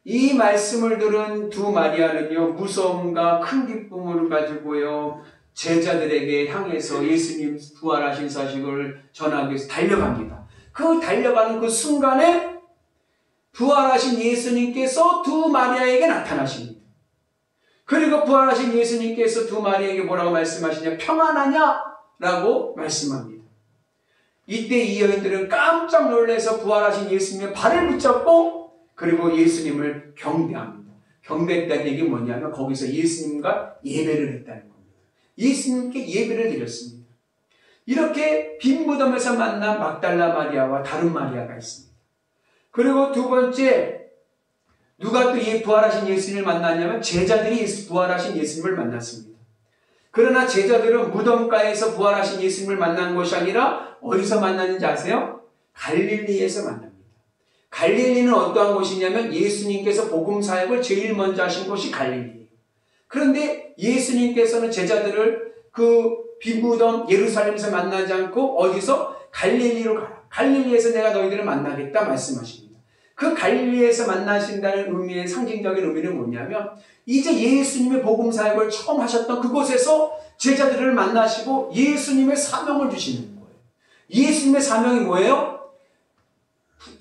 이 말씀을 들은 두 마리아는요 무서움과 큰 기쁨을 가지고요 제자들에게 향해서 예수님 부활하신 사실을 전하기 위해서 달려갑니다. 그 달려가는 그 순간에 부활하신 예수님께서 두 마리아에게 나타나십니다. 그리고 부활하신 예수님께서 두 마리아에게 뭐라고 말씀하시냐? 평안하냐? 라고 말씀합니다. 이때 이 여인들은 깜짝 놀라서 부활하신 예수님의 발을 붙잡고 그리고 예수님을 경배합니다. 경배했다는 얘기 뭐냐면 거기서 예수님과 예배를 했다는 겁니다. 예수님께 예배를 드렸습니다. 이렇게 빈 무덤에서 만난 막달라 마리아와 다른 마리아가 있습니다. 그리고 두 번째 누가 또 부활하신 예수님을 만났냐면 제자들이 부활하신 예수님을 만났습니다. 그러나 제자들은 무덤가에서 부활하신 예수님을 만난 것이 아니라 어디서 만났는지 아세요? 갈릴리에서 만납니다. 갈릴리는 어떠한 곳이냐면 예수님께서 복음 사역을 제일 먼저 하신 곳이 갈릴리예요. 그런데 예수님께서는 제자들을 그 빈무덤 예루살렘에서 만나지 않고 어디서? 갈릴리로 가라. 갈릴리에서 내가 너희들을 만나겠다 말씀하십니다. 그 갈릴리에서 만나신다는 의미의 상징적인 의미는 뭐냐면 이제 예수님의 복음 사역을 처음 하셨던 그곳에서 제자들을 만나시고 예수님의 사명을 주시는 거예요. 예수님의 사명이 뭐예요?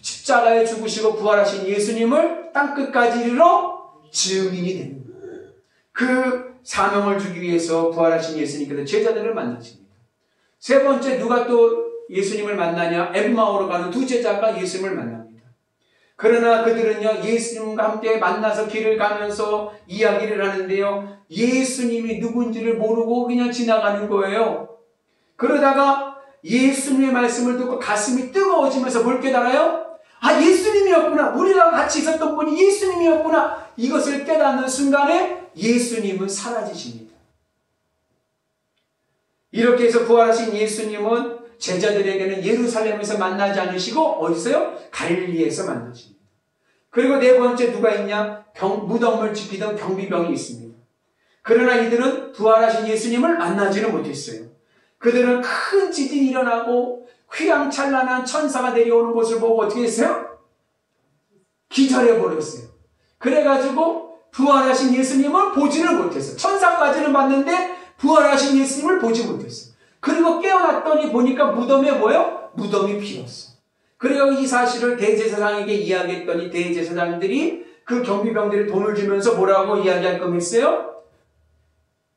십자가에 죽으시고 부활하신 예수님을 땅끝까지 이르러 증인이 되는 거예요. 그 사명을 주기 위해서 부활하신 예수님께서 제자들을 만나십니다. 세 번째, 누가 또 예수님을 만나냐? 엠마오로 가는 두 제자가 예수님을 만납니다. 그러나 그들은요, 예수님과 함께 만나서 길을 가면서 이야기를 하는데요, 예수님이 누군지를 모르고 그냥 지나가는 거예요. 그러다가 예수님의 말씀을 듣고 가슴이 뜨거워지면서 뭘 깨달아요? 아, 예수님이었구나. 우리랑 같이 있었던 분이 예수님이었구나. 이것을 깨닫는 순간에 예수님은 사라지십니다. 이렇게 해서 부활하신 예수님은 제자들에게는 예루살렘에서 만나지 않으시고 어디서요? 갈릴리에서 만나십니다. 그리고 네 번째 누가 있냐? 무덤을 지키던 경비병이 있습니다. 그러나 이들은 부활하신 예수님을 만나지는 못했어요. 그들은 큰 지진이 일어나고 휘황찬란한 천사가 내려오는 것을 보고 어떻게 했어요? 기절해버렸어요. 그래가지고 부활하신 예수님을 보지를 못했어요. 천사까지는 봤는데 부활하신 예수님을 보지 못했어요. 그리고 깨어났더니 보니까 무덤에 뭐예요? 무덤이 비었어. 그리고 이 사실을 대제사장에게 이야기했더니 대제사장들이 그 경비병들이 돈을 주면서 뭐라고 이야기할 끔했어요?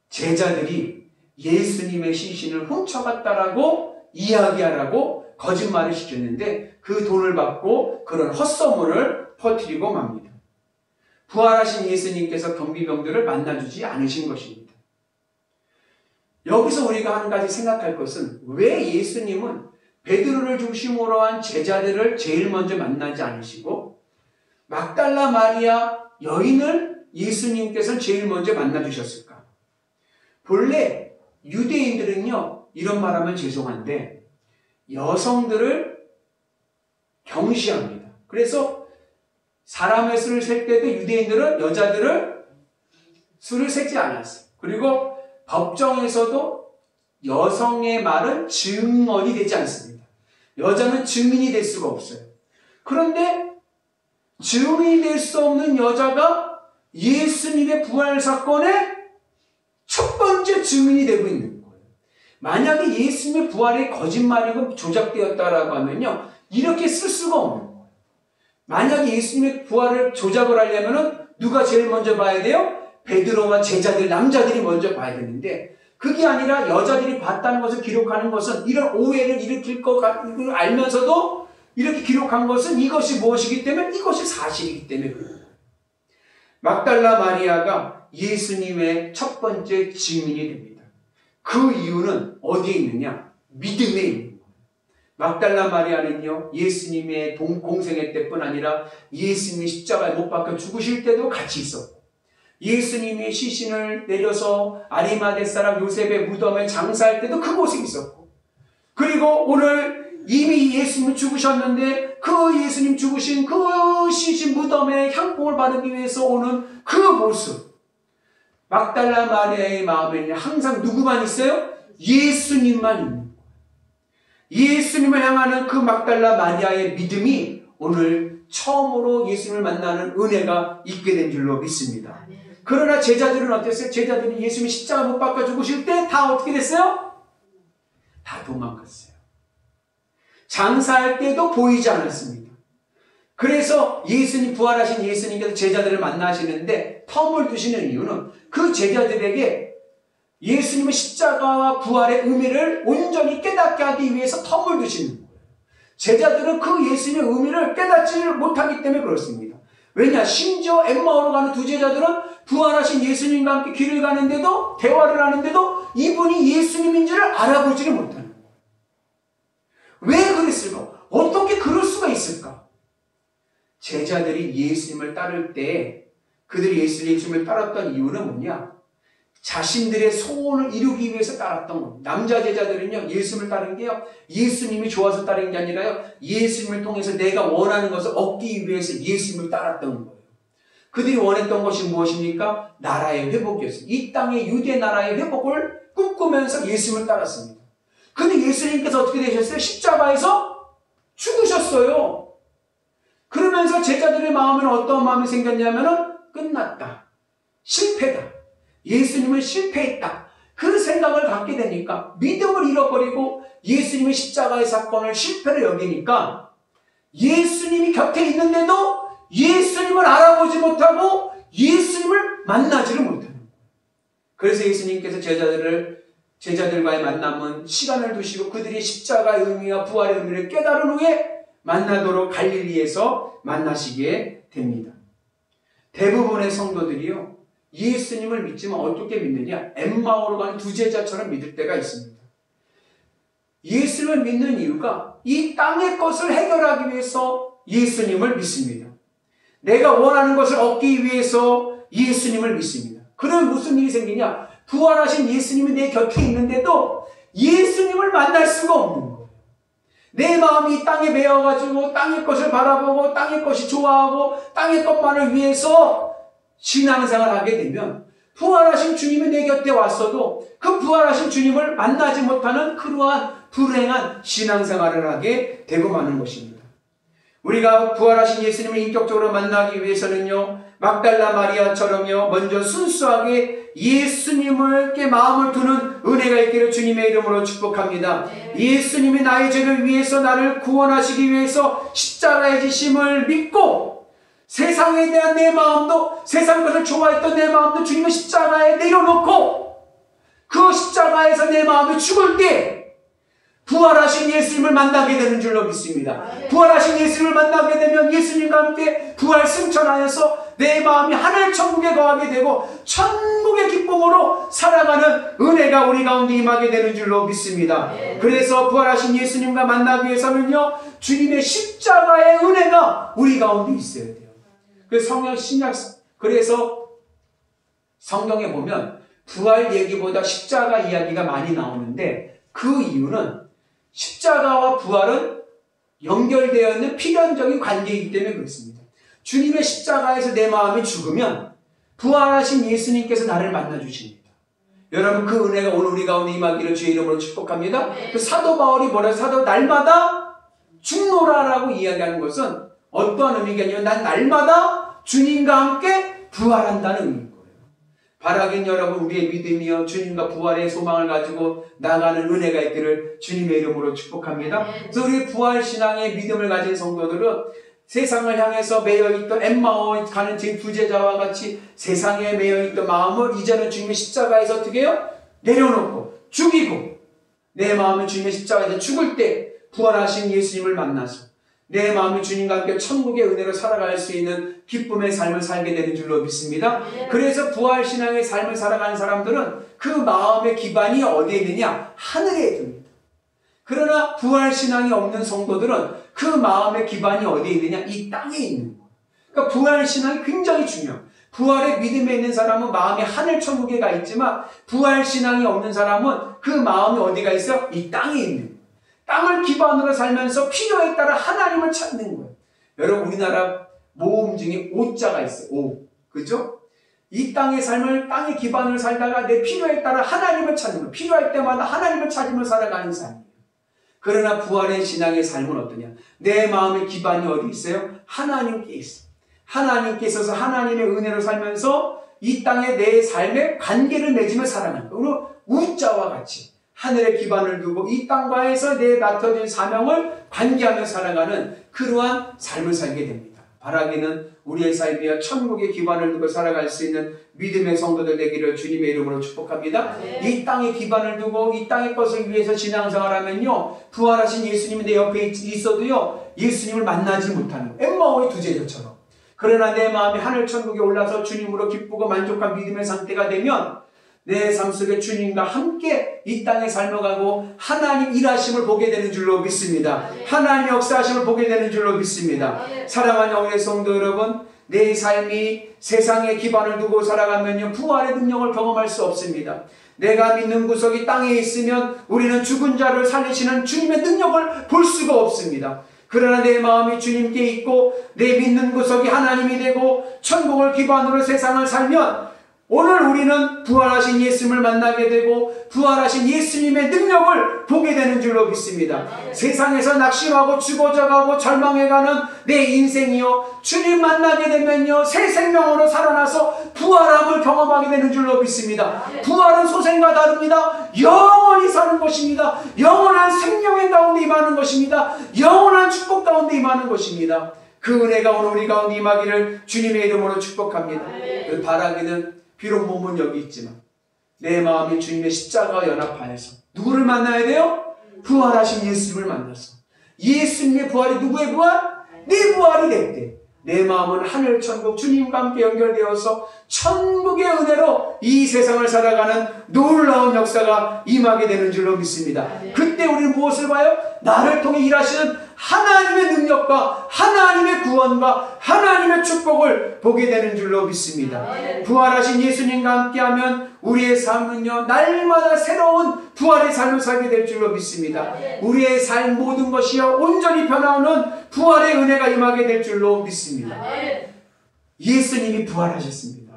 제자들이 예수님의 시신을 훔쳐갔다라고 이야기하라고 거짓말을 시켰는데 그 돈을 받고 그런 헛소문을 퍼뜨리고 맙니다. 부활하신 예수님께서 경비병들을 만나주지 않으신 것입니다. 여기서 우리가 한 가지 생각할 것은 왜 예수님은 베드로를 중심으로 한 제자들을 제일 먼저 만나지 않으시고 막달라 마리아 여인을 예수님께서는 제일 먼저 만나주셨을까? 본래 유대인들은요, 이런 말하면 죄송한데 여성들을 경시합니다. 그래서 사람의 수를 셀 때도 유대인들은 여자들을 수를 세지 않았어요. 그리고 법정에서도 여성의 말은 증언이 되지 않습니다. 여자는 증인이 될 수가 없어요. 그런데 증인이 될 수 없는 여자가 예수님의 부활 사건의 첫 번째 증인이 되고 있는 거예요. 만약에 예수님의 부활이 거짓말이고 조작되었다라고 하면요, 이렇게 쓸 수가 없는 거예요. 만약에 예수님의 부활을 조작을 하려면은 누가 제일 먼저 봐야 돼요? 베드로와 제자들, 남자들이 먼저 봐야 되는데 그게 아니라 여자들이 봤다는 것을 기록하는 것은 이런 오해를 일으킬 것 같은 걸 알면서도 이렇게 기록한 것은 이것이 무엇이기 때문에 이것이 사실이기 때문에 그래요. 막달라 마리아가 예수님의 첫 번째 증인이 됩니다. 그 이유는 어디에 있느냐? 믿음에 있는 거예요. 막달라 마리아는요, 예수님의 공생애 때뿐 아니라 예수님이 십자가에 못 박혀 죽으실 때도 같이 있었고 예수님이 시신을 내려서 아리마대 사람 요셉의 무덤에 장사할 때도 그곳에 있었고 그리고 오늘 이미 예수님이 죽으셨는데 그 예수님 죽으신 그 시신 무덤에 향봉을 바르기 위해서 오는 그 모습 막달라 마리아의 마음에는 항상 누구만 있어요? 예수님만 있는 거예요. 예수님을 향하는 그 막달라 마리아의 믿음이 오늘 처음으로 예수님을 만나는 은혜가 있게 된 줄로 믿습니다. 그러나 제자들은 어땠어요? 제자들이 예수님이 십자가 못 박혀 죽으실 때 다 어떻게 됐어요? 다 도망갔어요. 장사할 때도 보이지 않았습니다. 그래서 예수님 부활하신 예수님께서 제자들을 만나시는데 텀을 두시는 이유는 그 제자들에게 예수님의 십자가와 부활의 의미를 온전히 깨닫게 하기 위해서 텀을 두시는 거예요. 제자들은 그 예수님의 의미를 깨닫지 못하기 때문에 그렇습니다. 왜냐? 심지어 엠마오로 가는 두 제자들은 부활하신 예수님과 함께 길을 가는데도 대화를 하는데도 이분이 예수님인 줄을 알아보지를 못하는 거예요. 왜 그랬을까? 어떻게 그럴 수가 있을까? 제자들이 예수님을 따를 때 그들이 예수님을 따랐던 이유는 뭐냐? 자신들의 소원을 이루기 위해서 따랐던 겁니다. 남자 제자들은요, 예수님을 따른 게요, 예수님이 좋아서 따른 게 아니라요, 예수님을 통해서 내가 원하는 것을 얻기 위해서 예수님을 따랐던 거예요. 그들이 원했던 것이 무엇입니까? 나라의 회복이었어요. 이 땅의 유대 나라의 회복을 꿈꾸면서 예수님을 따랐습니다. 근데 예수님께서 어떻게 되셨어요? 십자가에서 죽으셨어요. 그러면서 제자들의 마음에는 어떤 마음이 생겼냐면은 끝났다. 실패다. 예수님은 실패했다. 그 생각을 갖게 되니까 믿음을 잃어버리고 예수님의 십자가의 사건을 실패로 여기니까 예수님이 곁에 있는데도 예수님을 알아보지 못하고 예수님을 만나지를 못하는 거예요. 그래서 예수님께서 제자들과의 만남은 시간을 두시고 그들이 십자가의 의미와 부활의 의미를 깨달은 후에 만나도록 갈릴리에서 만나시게 됩니다. 대부분의 성도들이요, 예수님을 믿지만 어떻게 믿느냐? 엠마오로 가는 두 제자처럼 믿을 때가 있습니다. 예수님을 믿는 이유가 이 땅의 것을 해결하기 위해서 예수님을 믿습니다. 내가 원하는 것을 얻기 위해서 예수님을 믿습니다. 그러면 무슨 일이 생기냐? 부활하신 예수님이 내 곁에 있는데도 예수님을 만날 수가 없는 거예요. 내 마음이 이 땅에 매여가지고 땅의 것을 바라보고 땅의 것이 좋아하고 땅의 것만을 위해서 신앙생활을 하게 되면 부활하신 주님이 내 곁에 왔어도 그 부활하신 주님을 만나지 못하는 그러한 불행한 신앙생활을 하게 되고 마는 것입니다. 우리가 부활하신 예수님을 인격적으로 만나기 위해서는요, 막달라 마리아처럼요, 먼저 순수하게 예수님께 마음을 두는 은혜가 있기를 주님의 이름으로 축복합니다. 예수님이 나의 죄를 위해서 나를 구원하시기 위해서 십자가의 지심을 믿고 세상에 대한 내 마음도, 세상 것을 좋아했던 내 마음도 주님의 십자가에 내려놓고 그 십자가에서 내 마음이 죽을 때 부활하신 예수님을 만나게 되는 줄로 믿습니다. 부활하신 예수님을 만나게 되면 예수님과 함께 부활 승천하여서 내 마음이 하늘 천국에 거하게 되고 천국의 기쁨으로 살아가는 은혜가 우리 가운데 임하게 되는 줄로 믿습니다. 그래서 부활하신 예수님과 만나기 위해서는요, 주님의 십자가의 은혜가 우리 가운데 있어야 돼요. 그래서 성경에 보면 부활 얘기보다 십자가 이야기가 많이 나오는데 그 이유는 십자가와 부활은 연결되어 있는 필연적인 관계이기 때문에 그렇습니다. 주님의 십자가에서 내 마음이 죽으면 부활하신 예수님께서 나를 만나주십니다. 여러분, 그 은혜가 오늘 우리 가운데 임하기를 주의 이름으로 축복합니다. 그 사도 바울이 날마다 죽노라라고 이야기하는 것은 어떠한 의미가 아니면 난 날마다 주님과 함께 부활한다는 의미인 거예요. 바라긴 여러분, 우리의 믿음이요, 주님과 부활의 소망을 가지고 나가는 은혜가 있기를 주님의 이름으로 축복합니다. 그래서 우리 부활신앙의 믿음을 가진 성도들은 세상을 향해서 매여있던 엠마오에 가는 제 두 제자와 같이 세상에 매여있던 마음을 이제는 주님의 십자가에서 어떻게 해요? 내려놓고 죽이고 내 마음은 주님의 십자가에서 죽을 때 부활하신 예수님을 만나서 내 마음이 주님과 함께 천국의 은혜로 살아갈 수 있는 기쁨의 삶을 살게 되는 줄로 믿습니다. 그래서 부활신앙의 삶을 살아가는 사람들은 그 마음의 기반이 어디에 있느냐? 하늘에 있습니다. 그러나 부활신앙이 없는 성도들은 그 마음의 기반이 어디에 있느냐? 이 땅에 있는 거예요. 그러니까 부활신앙이 굉장히 중요해요. 부활의 믿음에 있는 사람은 마음이 하늘 천국에 가 있지만 부활신앙이 없는 사람은 그 마음이 어디가 있어요? 이 땅에 있는 거예요. 땅을 기반으로 살면서 필요에 따라 하나님을 찾는 거예요. 여러분, 우리나라 모음 중에 오자가 있어요. 오. 그죠? 이 땅의 삶을 땅의 기반으로 살다가 내 필요에 따라 하나님을 찾는 거예요. 필요할 때마다 하나님을 찾으며 살아가는 삶이에요. 그러나 부활의 신앙의 삶은 어떠냐? 내 마음의 기반이 어디 있어요? 하나님께 있어요. 하나님께 있어서 하나님의 은혜로 살면서 이 땅에 내 삶의 관계를 맺으며 살아가는 거예요. 우자와 같이 하늘의 기반을 두고 이 땅과에서 내 맡겨진 사명을 관계하며 살아가는 그러한 삶을 살게 됩니다. 바라기는 우리의 삶이야 천국의 기반을 두고 살아갈 수 있는 믿음의 성도들 되기를 주님의 이름으로 축복합니다. 이 땅의 기반을 두고 이 땅의 것을 위해서 신앙생활하면요, 부활하신 예수님이 내 옆에 있어도요, 예수님을 만나지 못하는 엠마오의 두 제자처럼. 그러나 내 마음이 하늘 천국에 올라서 주님으로 기쁘고 만족한 믿음의 상태가 되면 내 삶 속에 주님과 함께 이 땅에 삶아가고 하나님 일하심을 보게 되는 줄로 믿습니다. 하나님의 역사하심을 보게 되는 줄로 믿습니다. 사랑하는 우리 성도 여러분, 내 삶이 세상에 기반을 두고 살아가면요, 부활의 능력을 경험할 수 없습니다. 내가 믿는 구석이 땅에 있으면 우리는 죽은 자를 살리시는 주님의 능력을 볼 수가 없습니다. 그러나 내 마음이 주님께 있고 내 믿는 구석이 하나님이 되고 천국을 기반으로 세상을 살면 오늘 우리는 부활하신 예수님을 만나게 되고 부활하신 예수님의 능력을 보게 되는 줄로 믿습니다. 세상에서 낙심하고 죽어져가고 절망해가는 내 인생이요, 주님 만나게 되면요, 새 생명으로 살아나서 부활함을 경험하게 되는 줄로 믿습니다. 부활은 소생과 다릅니다. 영원히 사는 것입니다. 영원한 생명의 가운데 임하는 것입니다. 영원한 축복 가운데 임하는 것입니다. 그 은혜가 오늘 우리 가운데 임하기를 주님의 이름으로 축복합니다. 그 바라기는 비록 몸은 여기 있지만 내 마음이 주님의 십자가와 연합하여서 누구를 만나야 돼요? 부활하신 예수님을 만나서 예수님의 부활이 누구의 부활? 내 부활이 될 때 내 마음은 하늘 천국 주님과 함께 연결되어서 천국의 은혜로 이 세상을 살아가는 놀라운 역사가 임하게 되는 줄로 믿습니다. 그때 우리는 무엇을 봐요? 나를 통해 일하시는 하나님의 능력과 하나님의 구원과 하나님의 축복을 보게 되는 줄로 믿습니다. 부활하신 예수님과 함께하면 우리의 삶은요, 날마다 새로운 부활의 삶을 살게 될 줄로 믿습니다. 우리의 삶 모든 것이요, 온전히 변화오는 부활의 은혜가 임하게 될 줄로 믿습니다. 예수님이 부활하셨습니다.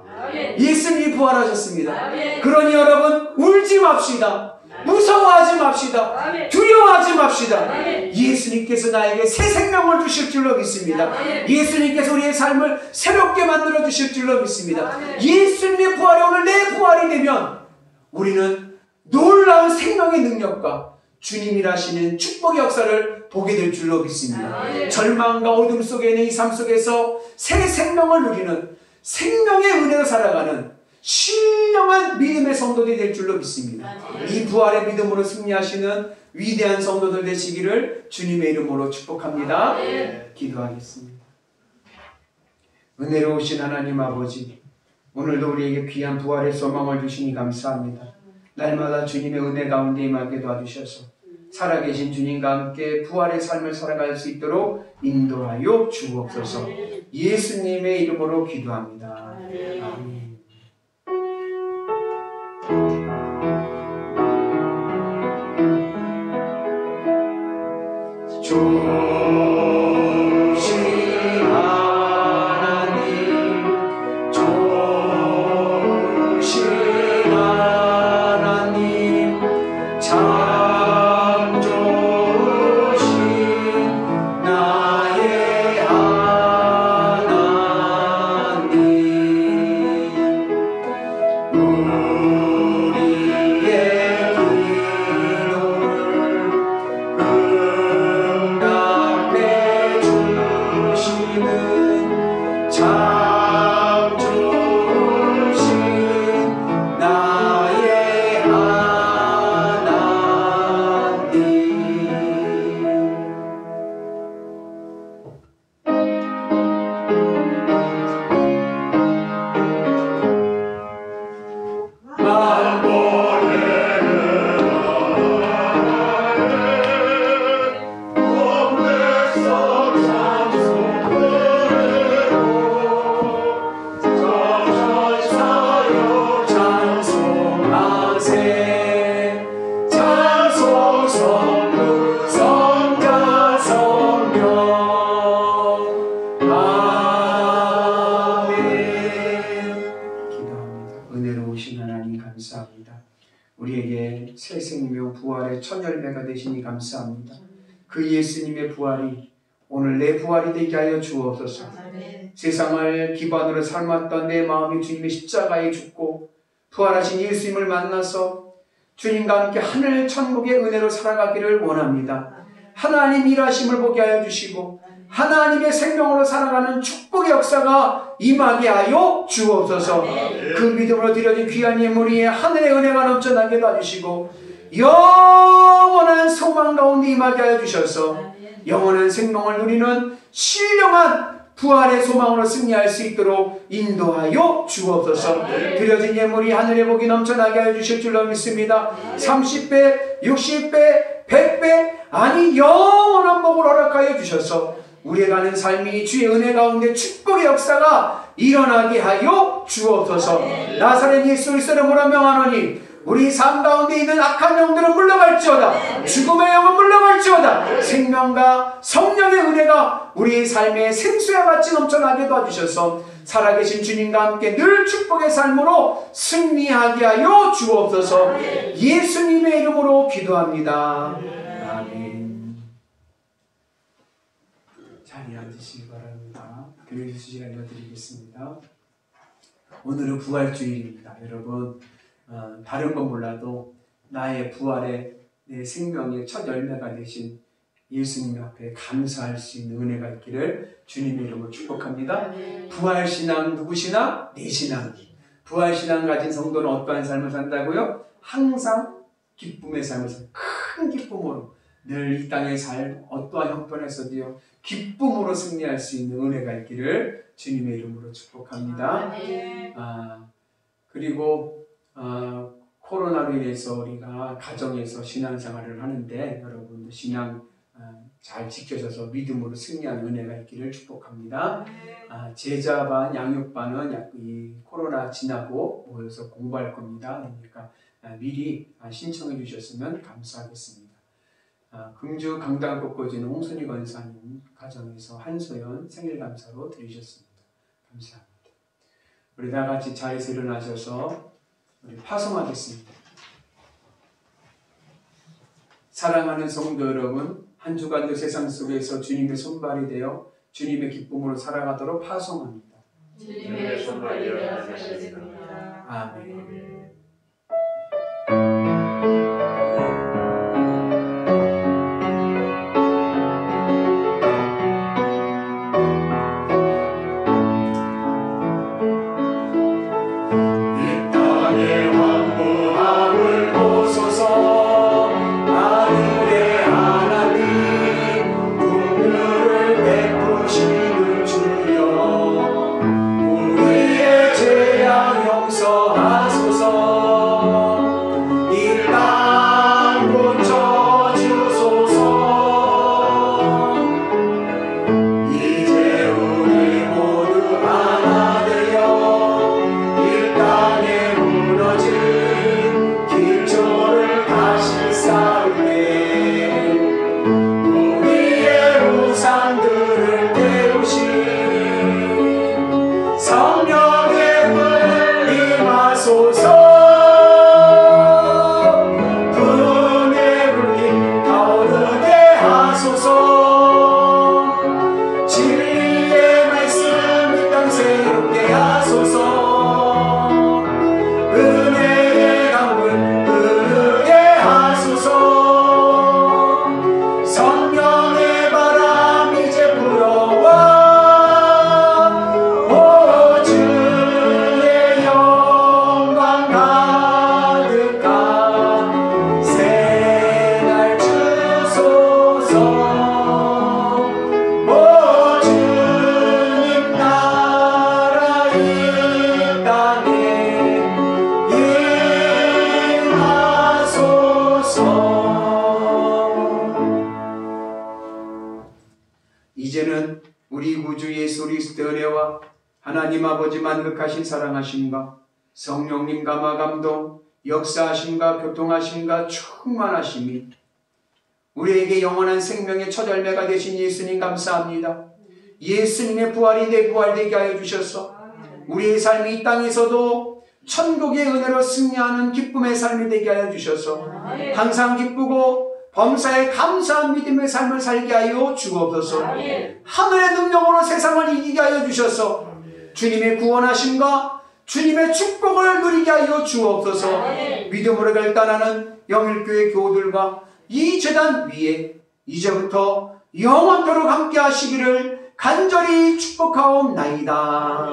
예수님이 부활하셨습니다. 그러니 여러분, 울지 맙시다. 무서워하지 맙시다. 두려워하지 맙시다. 예수님께서 나에게 새 생명을 주실 줄로 믿습니다. 예수님께서 우리의 삶을 새롭게 만들어 주실 줄로 믿습니다. 예수님의 부활이 오늘 내 부활이 되면 우리는 놀라운 생명의 능력과 주님이 하시는 축복의 역사를 보게 될 줄로 믿습니다. 절망과 어둠 속에 있는 이 삶 속에서 새 생명을 누리는 생명의 은혜로 살아가는 신령한 믿음의 성도들이 될 줄로 믿습니다. 이 부활의 믿음으로 승리하시는 위대한 성도들 되시기를 주님의 이름으로 축복합니다. 기도하겠습니다. 은혜로우신 하나님 아버지, 오늘도 우리에게 귀한 부활의 소망을 주시니 감사합니다. 날마다 주님의 은혜 가운데 임하게 도와주셔서 살아계신 주님과 함께 부활의 삶을 살아갈 수 있도록 인도하여 주옵소서. 예수님의 이름으로 기도합니다. 아멘. 우리에게 새 생명 부활의 첫 열매가 되시니 감사합니다. 그 예수님의 부활이 오늘 내 부활이 되게 하여 주옵소서. 세상을 기반으로 삶았던 내 마음이 주님의 십자가에 죽고 부활하신 예수님을 만나서 주님과 함께 하늘 천국의 은혜로 살아가기를 원합니다. 하나님 일하심을 보게 하여 주시고 하나님의 생명으로 살아가는 축복의 역사가 임하게 하여 주옵소서. 그 믿음으로 드려진 귀한 예물이 하늘의 은혜가 넘쳐나게 해주시고 영원한 소망 가운데 임하게 하여 주셔서 영원한 생명을 누리는 신령한 부활의 소망으로 승리할 수 있도록 인도하여 주옵소서. 드려진 예물이 하늘의 복이 넘쳐나게 하여 주실 줄로 믿습니다. 30배, 60배, 100배 아니 영원한 복을 허락하여 주셔서 우리가 는 삶이 주의 은혜 가운데 축복의 역사가 일어나게 하여 주옵소서. 나사렛 예수 그리스도를 이름으로 명하노니 우리 삶 가운데 있는 악한 영들은 물러갈지어다. 죽음의 영은 물러갈지어다. 생명과 성령의 은혜가 우리의 삶에 생수와 같이 넘쳐나게 도와주셔서 살아계신 주님과 함께 늘 축복의 삶으로 승리하게 하여 주옵소서. 예수님의 이름으로 기도합니다. 아멘. 자리에 앉으시기 바랍니다. 교회 수시를 알려드리겠습니다. 오늘은 부활주일입니다. 여러분, 다른 건 몰라도 나의 부활의 내 생명의 첫 열매가 되신 예수님 앞에 감사할 수 있는 은혜가 있기를 주님의 이름으로 축복합니다. 부활신앙 누구시나? 내 신앙. 부활신앙 가진 성도는 어떠한 삶을 산다고요? 항상 기쁨의 삶을 산다. 큰 기쁨으로 늘 이 땅의 삶 어떠한 형편에서도요 기쁨으로 승리할 수 있는 은혜가 있기를 주님의 이름으로 축복합니다. 그리고 코로나로 인해서 우리가 가정에서 신앙생활을 하는데 여러분 신앙 잘 지켜져서 믿음으로 승리하는 은혜가 있기를 축복합니다. 제자반, 양육반은 이 코로나 지나고 모여서 공부할 겁니다. 그러니까 미리 신청해 주셨으면 감사하겠습니다. 금주 강당 꽃꽂이는 홍순희 권사님 가정에서 한소연 생일감사로 드리셨습니다. 감사합니다. 우리 다 같이 자리에서 일어나셔서 우리 파송하겠습니다. 사랑하는 성도 여러분, 한 주간도 세상 속에서 주님의 손발이 되어 주님의 기쁨으로 살아가도록 파송합니다. 주님의 손발이 되어 사셨습니다. 아멘. 이제는 우리 구주 예수 그리스도의 은혜와 하나님 아버지 만극하신 사랑하심과 성령님 감화 감동 역사하심과 교통하심과 충만하심이 우리에게 영원한 생명의 첫 열매가 되신 예수님 감사합니다. 예수님의 부활이 내 부활되게 하여 주셔서 우리의 삶이 이 땅에서도 천국의 은혜로 승리하는 기쁨의 삶이 되게 하여 주셔서 항상 기쁘고 범사에 감사한 믿음의 삶을 살게 하여 주옵소서. 하늘의 능력으로 세상을 이기게 하여 주셔서 주님의 구원하심과 주님의 축복을 누리게 하여 주옵소서. 믿음으로 결단하는 영일교회 교우들과 이 제단 위에 이제부터 영원토록 함께 하시기를 간절히 축복하옵나이다.